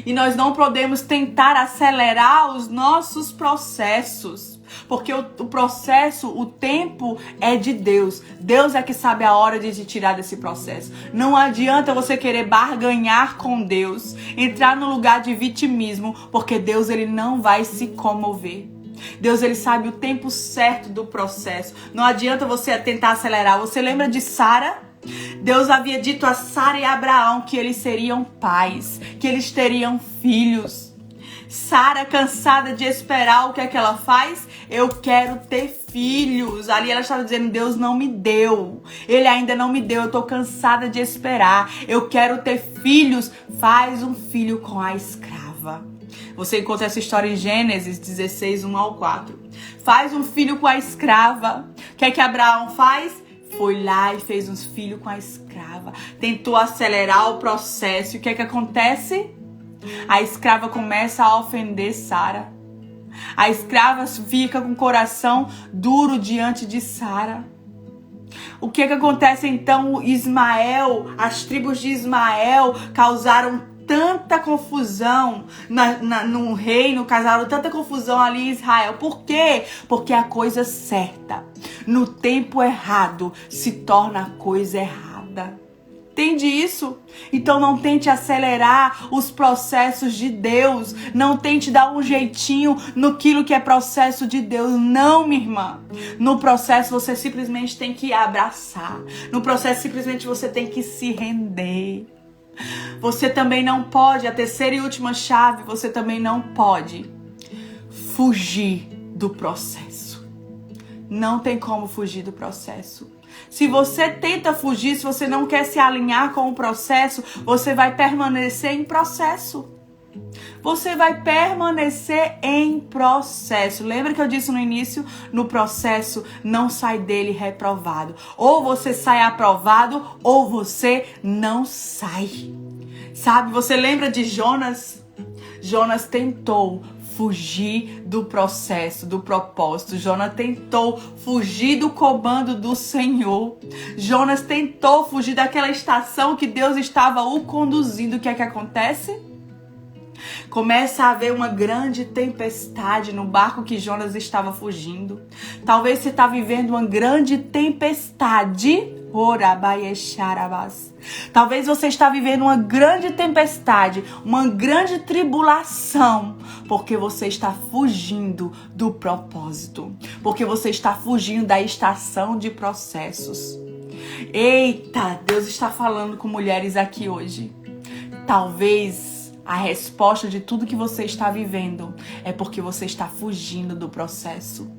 E nós não podemos tentar acelerar os nossos processos. Porque o processo, o tempo é de Deus. Deus é que sabe a hora de te tirar desse processo. Não adianta você querer barganhar com Deus, entrar no lugar de vitimismo, porque Deus ele não vai se comover. Deus ele sabe o tempo certo do processo. Não adianta você tentar acelerar. Você lembra de Sara? Deus havia dito a Sara e a Abraão que eles seriam pais, que eles teriam filhos. Sara, cansada de esperar, o que é que ela faz? Eu quero ter filhos. Ali ela estava dizendo, Deus não me deu. Ele ainda não me deu, eu estou cansada de esperar. Eu quero ter filhos. Faz um filho com a escrava. Você encontra essa história em Gênesis 16, 1-4. Faz um filho com a escrava. O que é que Abraão faz? Foi lá e fez um filho com a escrava. Tentou acelerar o processo. E o que é que acontece? A escrava começa a ofender Sara. A escrava fica com o coração duro diante de Sara. O que acontece então? Ismael, as tribos de Ismael causaram tanta confusão no reino, causaram tanta confusão ali em Israel. Por quê? Porque a coisa certa, no tempo errado, se torna a coisa errada. Entende isso? Então não tente acelerar os processos de Deus. Não tente dar um jeitinho naquilo que é processo de Deus. Não, minha irmã. No processo você simplesmente tem que abraçar. No processo simplesmente você tem que se render. Você também não pode, a terceira e última chave, você também não pode fugir do processo. Não tem como fugir do processo. Se você tenta fugir, se você não quer se alinhar com o processo, você vai permanecer em processo. Você vai permanecer em processo. Lembra que eu disse no início? No processo, não sai dele reprovado. Ou você sai aprovado, ou você não sai. Sabe, você lembra de Jonas? Jonas tentou fugir do processo, do propósito. Jonas tentou fugir do comando do Senhor. Jonas tentou fugir daquela estação que Deus estava o conduzindo. O que é que acontece? Começa a haver uma grande tempestade no barco que Jonas estava fugindo. Talvez você está vivendo uma grande tempestade. Talvez você está vivendo uma grande tempestade, uma grande tribulação, porque você está fugindo do propósito, porque você está fugindo da estação de processos. Eita, Deus está falando com mulheres aqui hoje. Talvez a resposta de tudo que você está vivendo é porque você está fugindo do processo.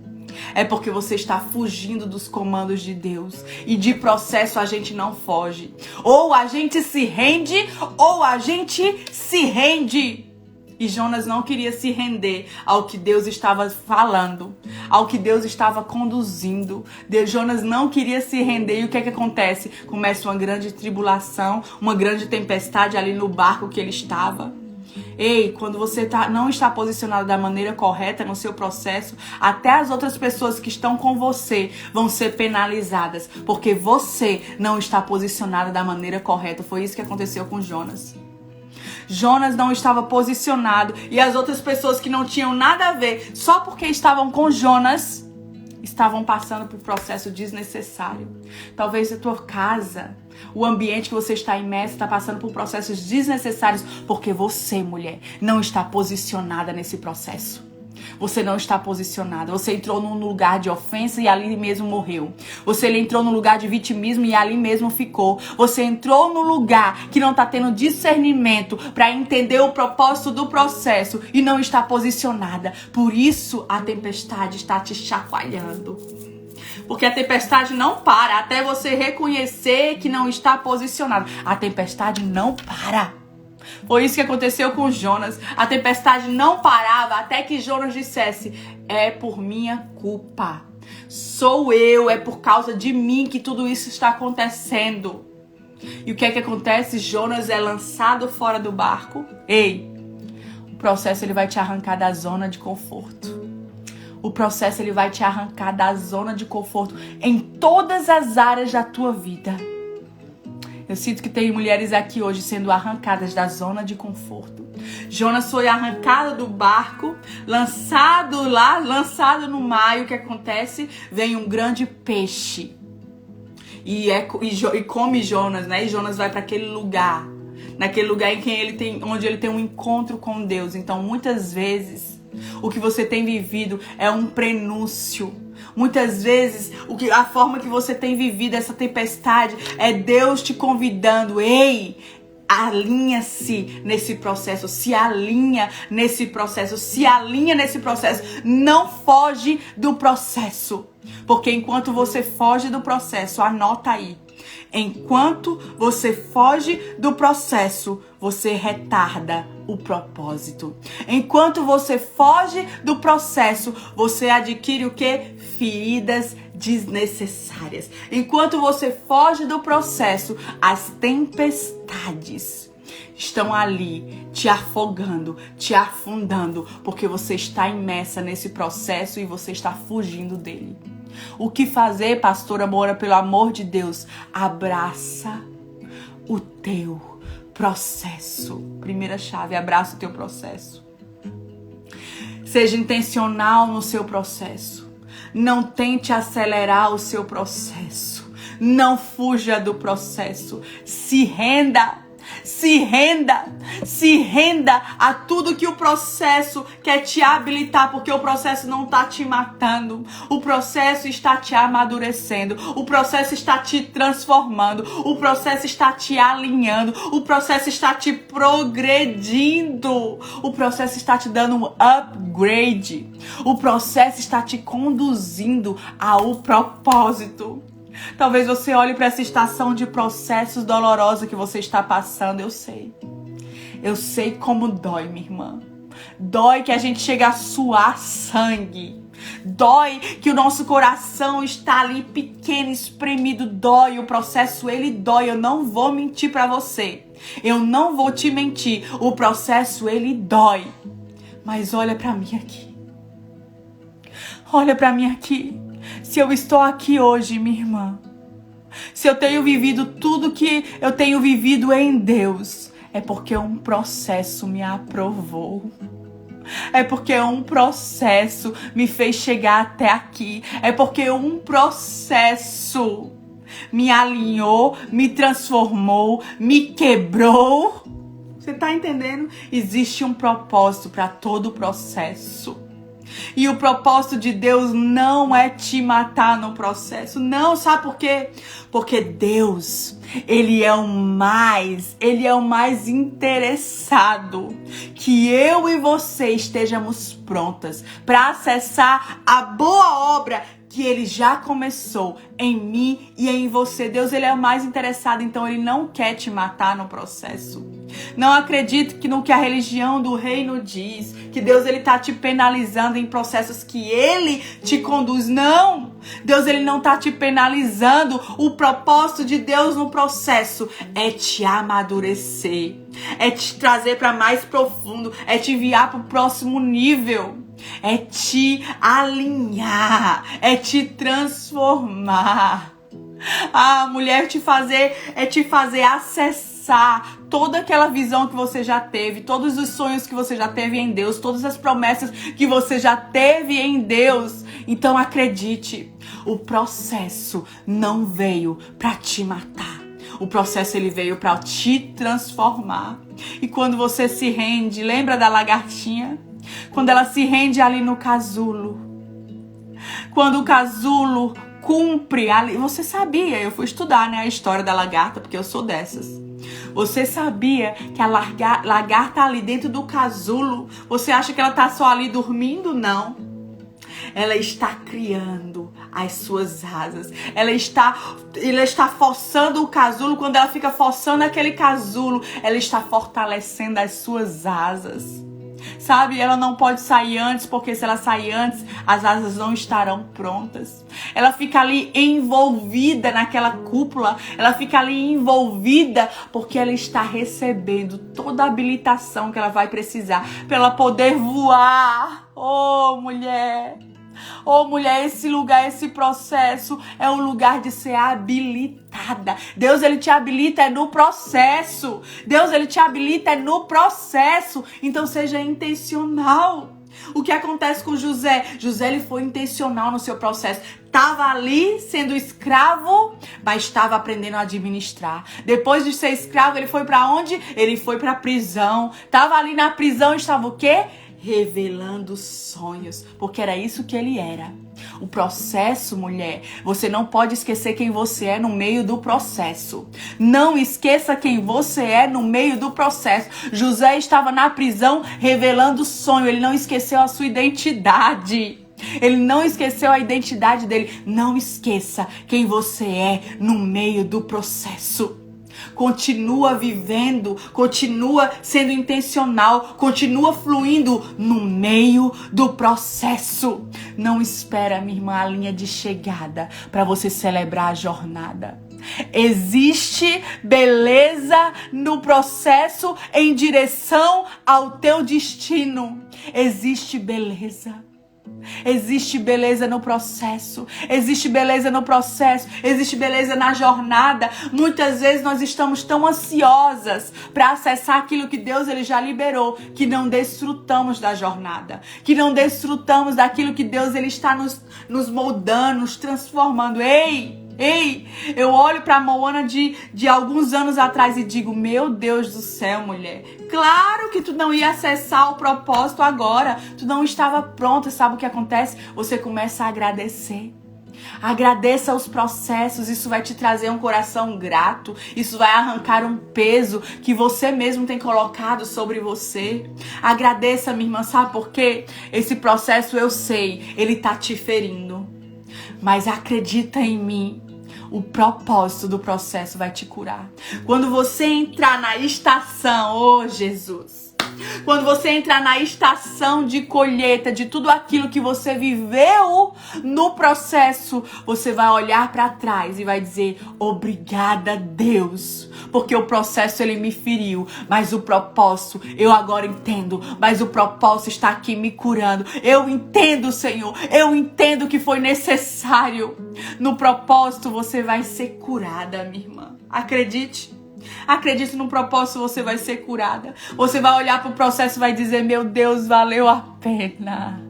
É porque você está fugindo dos comandos de Deus. E de processo a gente não foge. Ou a gente se rende, ou a gente se rende. E Jonas não queria se render ao que Deus estava falando, ao que Deus estava conduzindo. Jonas não queria se render. E o que é que acontece? Começa uma grande tribulação, uma grande tempestade ali no barco que ele estava. Ei, quando você não está posicionado da maneira correta no seu processo, até as outras pessoas que estão com você vão ser penalizadas, porque você não está posicionado da maneira correta. Foi isso que aconteceu com Jonas. Jonas não estava posicionado e as outras pessoas que não tinham nada a ver, só porque estavam com Jonas, estavam passando por um processo desnecessário. Talvez a tua casa, o ambiente que você está imerso, está passando por processos desnecessários porque você, mulher, não está posicionada nesse processo. Você não está posicionada. Você entrou num lugar de ofensa e ali mesmo morreu. Você entrou num lugar de vitimismo e ali mesmo ficou. Você entrou num lugar que não está tendo discernimento para entender o propósito do processo e não está posicionada. Por isso a tempestade está te chacoalhando. Porque a tempestade não para até você reconhecer que não está posicionado. A tempestade não para. Foi isso que aconteceu com Jonas. A tempestade não parava até que Jonas dissesse: é por minha culpa. Sou eu, é por causa de mim que tudo isso está acontecendo. E o que é que acontece? Jonas é lançado fora do barco. Ei, o processo ele vai te arrancar da zona de conforto. O processo ele vai te arrancar da zona de conforto em todas as áreas da tua vida. Eu sinto que tem mulheres aqui hoje sendo arrancadas da zona de conforto. Jonas foi arrancado do barco, lançado no mar. E o que acontece? Vem um grande peixe e come Jonas, né? E Jonas vai para aquele lugar, naquele lugar onde ele tem um encontro com Deus. Então, muitas vezes, o que você tem vivido é um prenúncio. Muitas vezes, a forma que você tem vivido essa tempestade é Deus te convidando. Ei, alinha-se nesse processo, se alinha nesse processo, não foge do processo. Porque enquanto você foge do processo, anota aí, enquanto você foge do processo, você retarda o propósito. Enquanto você foge do processo, você adquire o quê? Feridas desnecessárias. Enquanto você foge do processo, as tempestades estão ali te afogando, te afundando, porque você está imersa nesse processo e você está fugindo dele. O que fazer, pastora Moura, pelo amor de Deus? Abraça o teu processo. Primeira chave, abraça o teu processo. Seja intencional no seu processo. Não tente acelerar o seu processo. Não fuja do processo. Se renda. Se renda a tudo que o processo quer te habilitar, porque o processo não está te matando, o processo está te amadurecendo, o processo está te transformando, o processo está te alinhando, o processo está te progredindo, o processo está te dando um upgrade, o processo está te conduzindo ao propósito. Talvez você olhe para essa estação de processos dolorosa que você está passando. Eu sei como dói, minha irmã. Dói que a gente chega a suar sangue. Dói que o nosso coração está ali pequeno, espremido. Dói, o processo ele dói. Eu não vou mentir para você. Eu não vou te mentir. O processo ele dói. Mas olha para mim aqui. Olha para mim aqui. Se eu estou aqui hoje, minha irmã, se eu tenho vivido tudo que eu tenho vivido em Deus, é porque um processo me aprovou. É porque um processo me fez chegar até aqui. É porque um processo me alinhou, me transformou, me quebrou. Você tá entendendo? Existe um propósito para todo o processo. E o propósito de Deus não é te matar no processo. Não, sabe por quê? Porque Deus, Ele é o mais interessado que eu e você estejamos prontas para acessar a boa obra que Ele já começou em mim e em você. Deus, Ele é o mais interessado, então Ele não quer te matar no processo. Não acredite que no que a religião do reino diz, que Deus ele tá te penalizando em processos que Ele te conduz. Não! Deus ele não tá te penalizando. O propósito de Deus no processo é te amadurecer, é te trazer para mais profundo, é te enviar para o próximo nível, é te alinhar, é te transformar. A mulher te fazer acessar toda aquela visão que você já teve, todos os sonhos que você já teve em Deus, todas as promessas que você já teve em Deus. Então acredite, o processo não veio para te matar. O processo ele veio para te transformar. E quando você se rende, lembra da lagartinha? Quando ela se rende ali no casulo. Quando o casulo cumpre ali, você sabia, eu fui estudar, né, a história da lagarta, porque eu sou dessas. Você sabia que a lagarta ali dentro do casulo, você acha que ela tá só ali dormindo? Não. ela está criando as suas asas. Ela está forçando o casulo. Quando ela fica forçando aquele casulo, ela está fortalecendo as suas asas. Sabe, ela não pode sair antes, porque se ela sair antes, as asas não estarão prontas. Ela fica ali envolvida naquela cúpula, ela fica ali envolvida porque ela está recebendo toda a habilitação que ela vai precisar para ela poder voar. Oh, mulher! Oh, mulher, esse lugar, esse processo é um lugar de ser habilitada. Deus, ele te habilita no processo. Deus, ele te habilita no processo. Então, seja intencional. O que acontece com José? José, ele foi intencional no seu processo. Estava ali sendo escravo, mas estava aprendendo a administrar. Depois de ser escravo, ele foi para onde? Ele foi para a prisão. Estava ali na prisão, estava o quê? Revelando sonhos, porque era isso que ele era. O processo, mulher, você não pode esquecer quem você é no meio do processo. Não esqueça quem você é no meio do processo. José estava na prisão revelando sonho, ele não esqueceu a sua identidade. Ele não esqueceu a identidade dele. Não esqueça quem você é no meio do processo. Continua vivendo, continua sendo intencional, continua fluindo no meio do processo. Não espera, minha irmã, a linha de chegada para você celebrar a jornada. Existe beleza no processo em direção ao teu destino. Existe beleza. Existe beleza no processo, existe beleza no processo, existe beleza na jornada. Muitas vezes nós estamos tão ansiosas para acessar aquilo que Deus ele já liberou, que não desfrutamos da jornada, que não desfrutamos daquilo que Deus ele está nos moldando, nos transformando. Ei, eu olho pra Moana de alguns anos atrás e digo, meu Deus do céu, mulher, claro que tu não ia acessar o propósito agora, tu não estava pronta. Sabe o que acontece? Você começa a agradecer. Agradeça os processos, isso vai te trazer um coração grato, isso vai arrancar um peso que você mesmo tem colocado sobre você. Agradeça, minha irmã, sabe por quê? Esse processo, eu sei, ele tá te ferindo, mas acredita em mim. O propósito do processo vai te curar. Quando você entrar na estação, oh Jesus, quando você entrar na estação de colheita de tudo aquilo que você viveu no processo, você vai olhar para trás e vai dizer, obrigada, Deus, porque o processo ele me feriu, mas o propósito eu agora entendo, mas o propósito está aqui me curando. Eu entendo, Senhor, eu entendo que foi necessário. No propósito você vai ser curada, minha irmã. Acredite. Acredite no propósito, você vai ser curada. Você vai olhar para o processo e vai dizer, meu Deus, valeu a pena.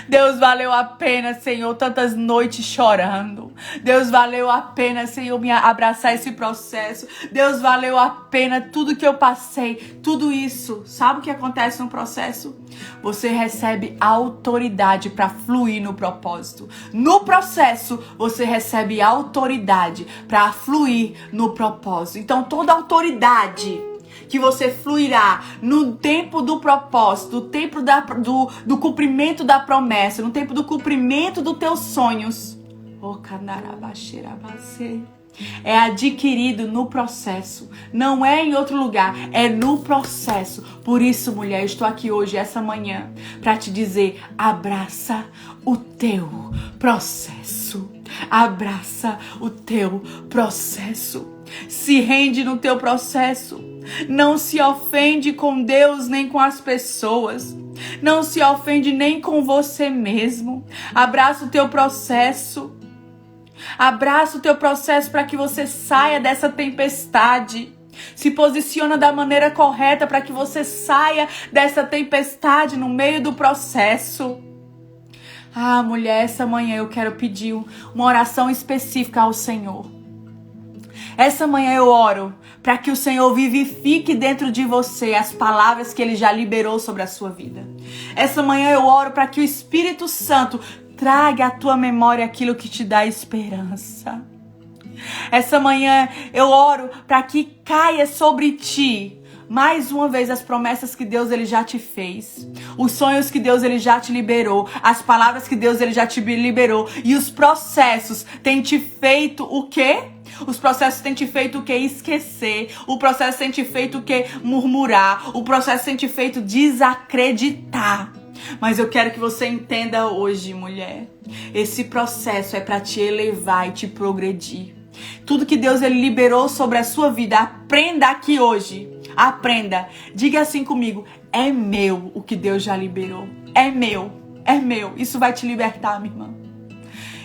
Deus, valeu a pena, Senhor, tantas noites chorando. Deus, valeu a pena, Senhor, me abraçar esse processo. Deus, valeu a pena tudo que eu passei, tudo isso. Sabe o que acontece no processo? Você recebe autoridade para fluir no propósito. No processo, você recebe autoridade para fluir no propósito. Então, toda autoridade que você fluirá no tempo do propósito, no tempo do cumprimento da promessa, no tempo do cumprimento dos teus sonhos, é adquirido no processo, não é em outro lugar, é no processo. Por isso, mulher, eu estou aqui hoje, essa manhã, para te dizer, abraça o teu processo, abraça o teu processo, se rende no teu processo. Não se ofende com Deus nem com as pessoas. Não se ofende nem com você mesmo. Abraça o teu processo. Abraça o teu processo para que você saia dessa tempestade. Se posiciona da maneira correta para que você saia dessa tempestade no meio do processo. Ah, mulher, essa manhã eu quero pedir uma oração específica ao Senhor. Essa manhã eu oro para que o Senhor vivifique dentro de você as palavras que Ele já liberou sobre a sua vida. Essa manhã eu oro para que o Espírito Santo traga à tua memória aquilo que te dá esperança. Essa manhã eu oro para que caia sobre ti mais uma vez as promessas que Deus ele já te fez, os sonhos que Deus ele já te liberou, as palavras que Deus ele já te liberou, e os processos têm te feito o quê? Os processos têm te feito o quê? Esquecer. O processo tem te feito o quê? Murmurar. O processo tem te feito desacreditar. Mas eu quero que você entenda hoje, mulher. Esse processo é para te elevar e te progredir. Tudo que Deus ele liberou sobre a sua vida, aprenda aqui hoje. Aprenda. Diga assim comigo. É meu o que Deus já liberou. É meu. É meu. Isso vai te libertar, minha irmã.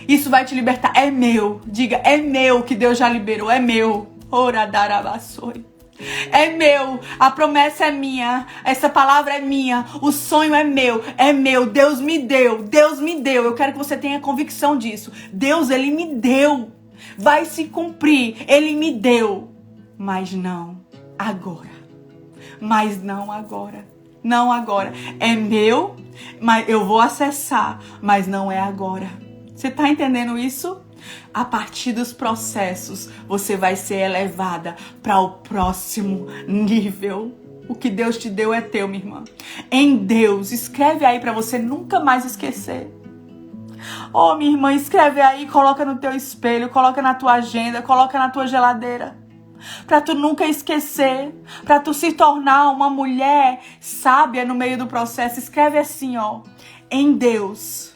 Isso vai te libertar. É meu. Diga, é meu que Deus já liberou. É meu. Ora darabasoi. É meu. A promessa é minha. Essa palavra é minha. O sonho é meu. É meu. Deus me deu. Deus me deu. Eu quero que você tenha convicção disso. Deus, ele me deu. Vai se cumprir. Ele me deu. Mas não agora. Mas não agora. Não agora. É meu, mas eu vou acessar. Mas não é agora. Você tá entendendo isso? A partir dos processos, você vai ser elevada para o próximo nível. O que Deus te deu é teu, minha irmã. Em Deus, escreve aí para você nunca mais esquecer. Oh, minha irmã, escreve aí, coloca no teu espelho, coloca na tua agenda, coloca na tua geladeira. Para tu nunca esquecer, para tu se tornar uma mulher sábia no meio do processo. Escreve assim, ó. Em Deus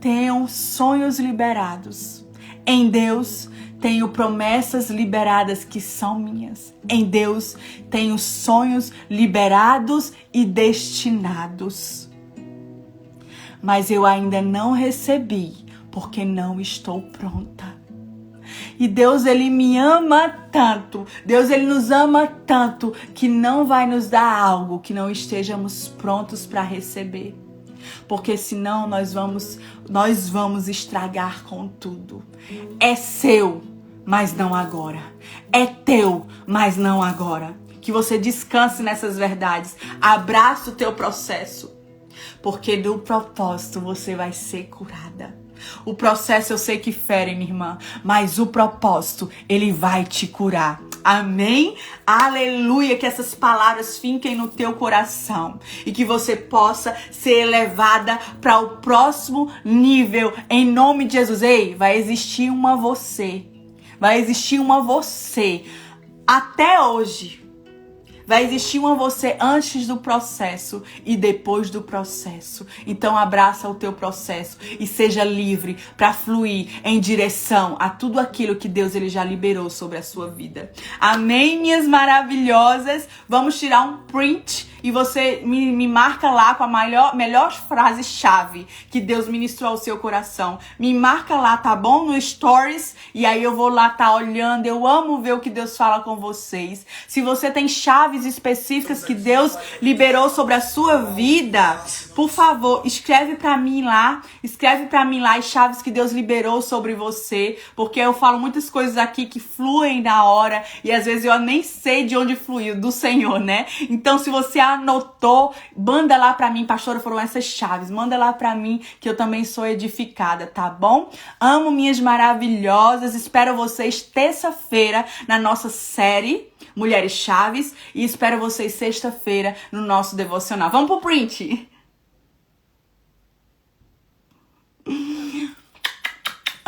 tenho sonhos liberados. Em Deus tenho promessas liberadas que são minhas. Em Deus tenho sonhos liberados e destinados. Mas eu ainda não recebi, porque não estou pronta. E Deus, ele me ama tanto. Deus, ele nos ama tanto que não vai nos dar algo que não estejamos prontos para receber. Porque senão nós vamos estragar com tudo. É seu, mas não agora. É teu, mas não agora. Que você descanse nessas verdades. Abraça o teu processo. Porque do propósito você vai ser curada. O processo eu sei que fere, minha irmã, mas o propósito, ele vai te curar. Amém? Aleluia, que essas palavras fiquem no teu coração e que você possa ser elevada para o próximo nível, em nome de Jesus. Ei, vai existir uma você. Vai existir uma você até hoje. Vai existir uma você antes do processo e depois do processo. Então abraça o teu processo e seja livre para fluir em direção a tudo aquilo que Deus ele já liberou sobre a sua vida. Amém, minhas maravilhosas? Vamos tirar um print e você me marca lá com a melhor frase-chave que Deus ministrou ao seu coração. Me marca lá, tá bom? No Stories. E aí eu vou lá tá olhando. Eu amo ver o que Deus fala com vocês. Se você tem chaves específicas que Deus liberou sobre a sua vida, por favor, escreve pra mim lá. Escreve pra mim lá as chaves que Deus liberou sobre você. Porque eu falo muitas coisas aqui que fluem na hora. E às vezes eu nem sei de onde fluiu, do Senhor, né? Então se você anotou, manda lá pra mim, pastora, foram essas chaves. Manda lá pra mim que eu também sou edificada, tá bom? Amo minhas maravilhosas. Espero vocês terça-feira na nossa série Mulheres Chaves e espero vocês sexta-feira no nosso devocional. Vamos pro print!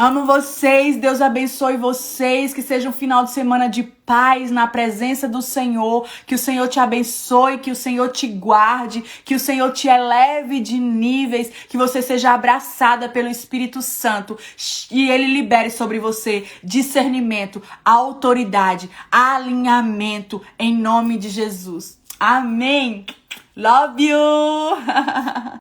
Amo vocês, Deus abençoe vocês, que seja um final de semana de paz na presença do Senhor, que o Senhor te abençoe, que o Senhor te guarde, que o Senhor te eleve de níveis, que você seja abraçada pelo Espírito Santo e Ele libere sobre você discernimento, autoridade, alinhamento, em nome de Jesus. Amém. Love you!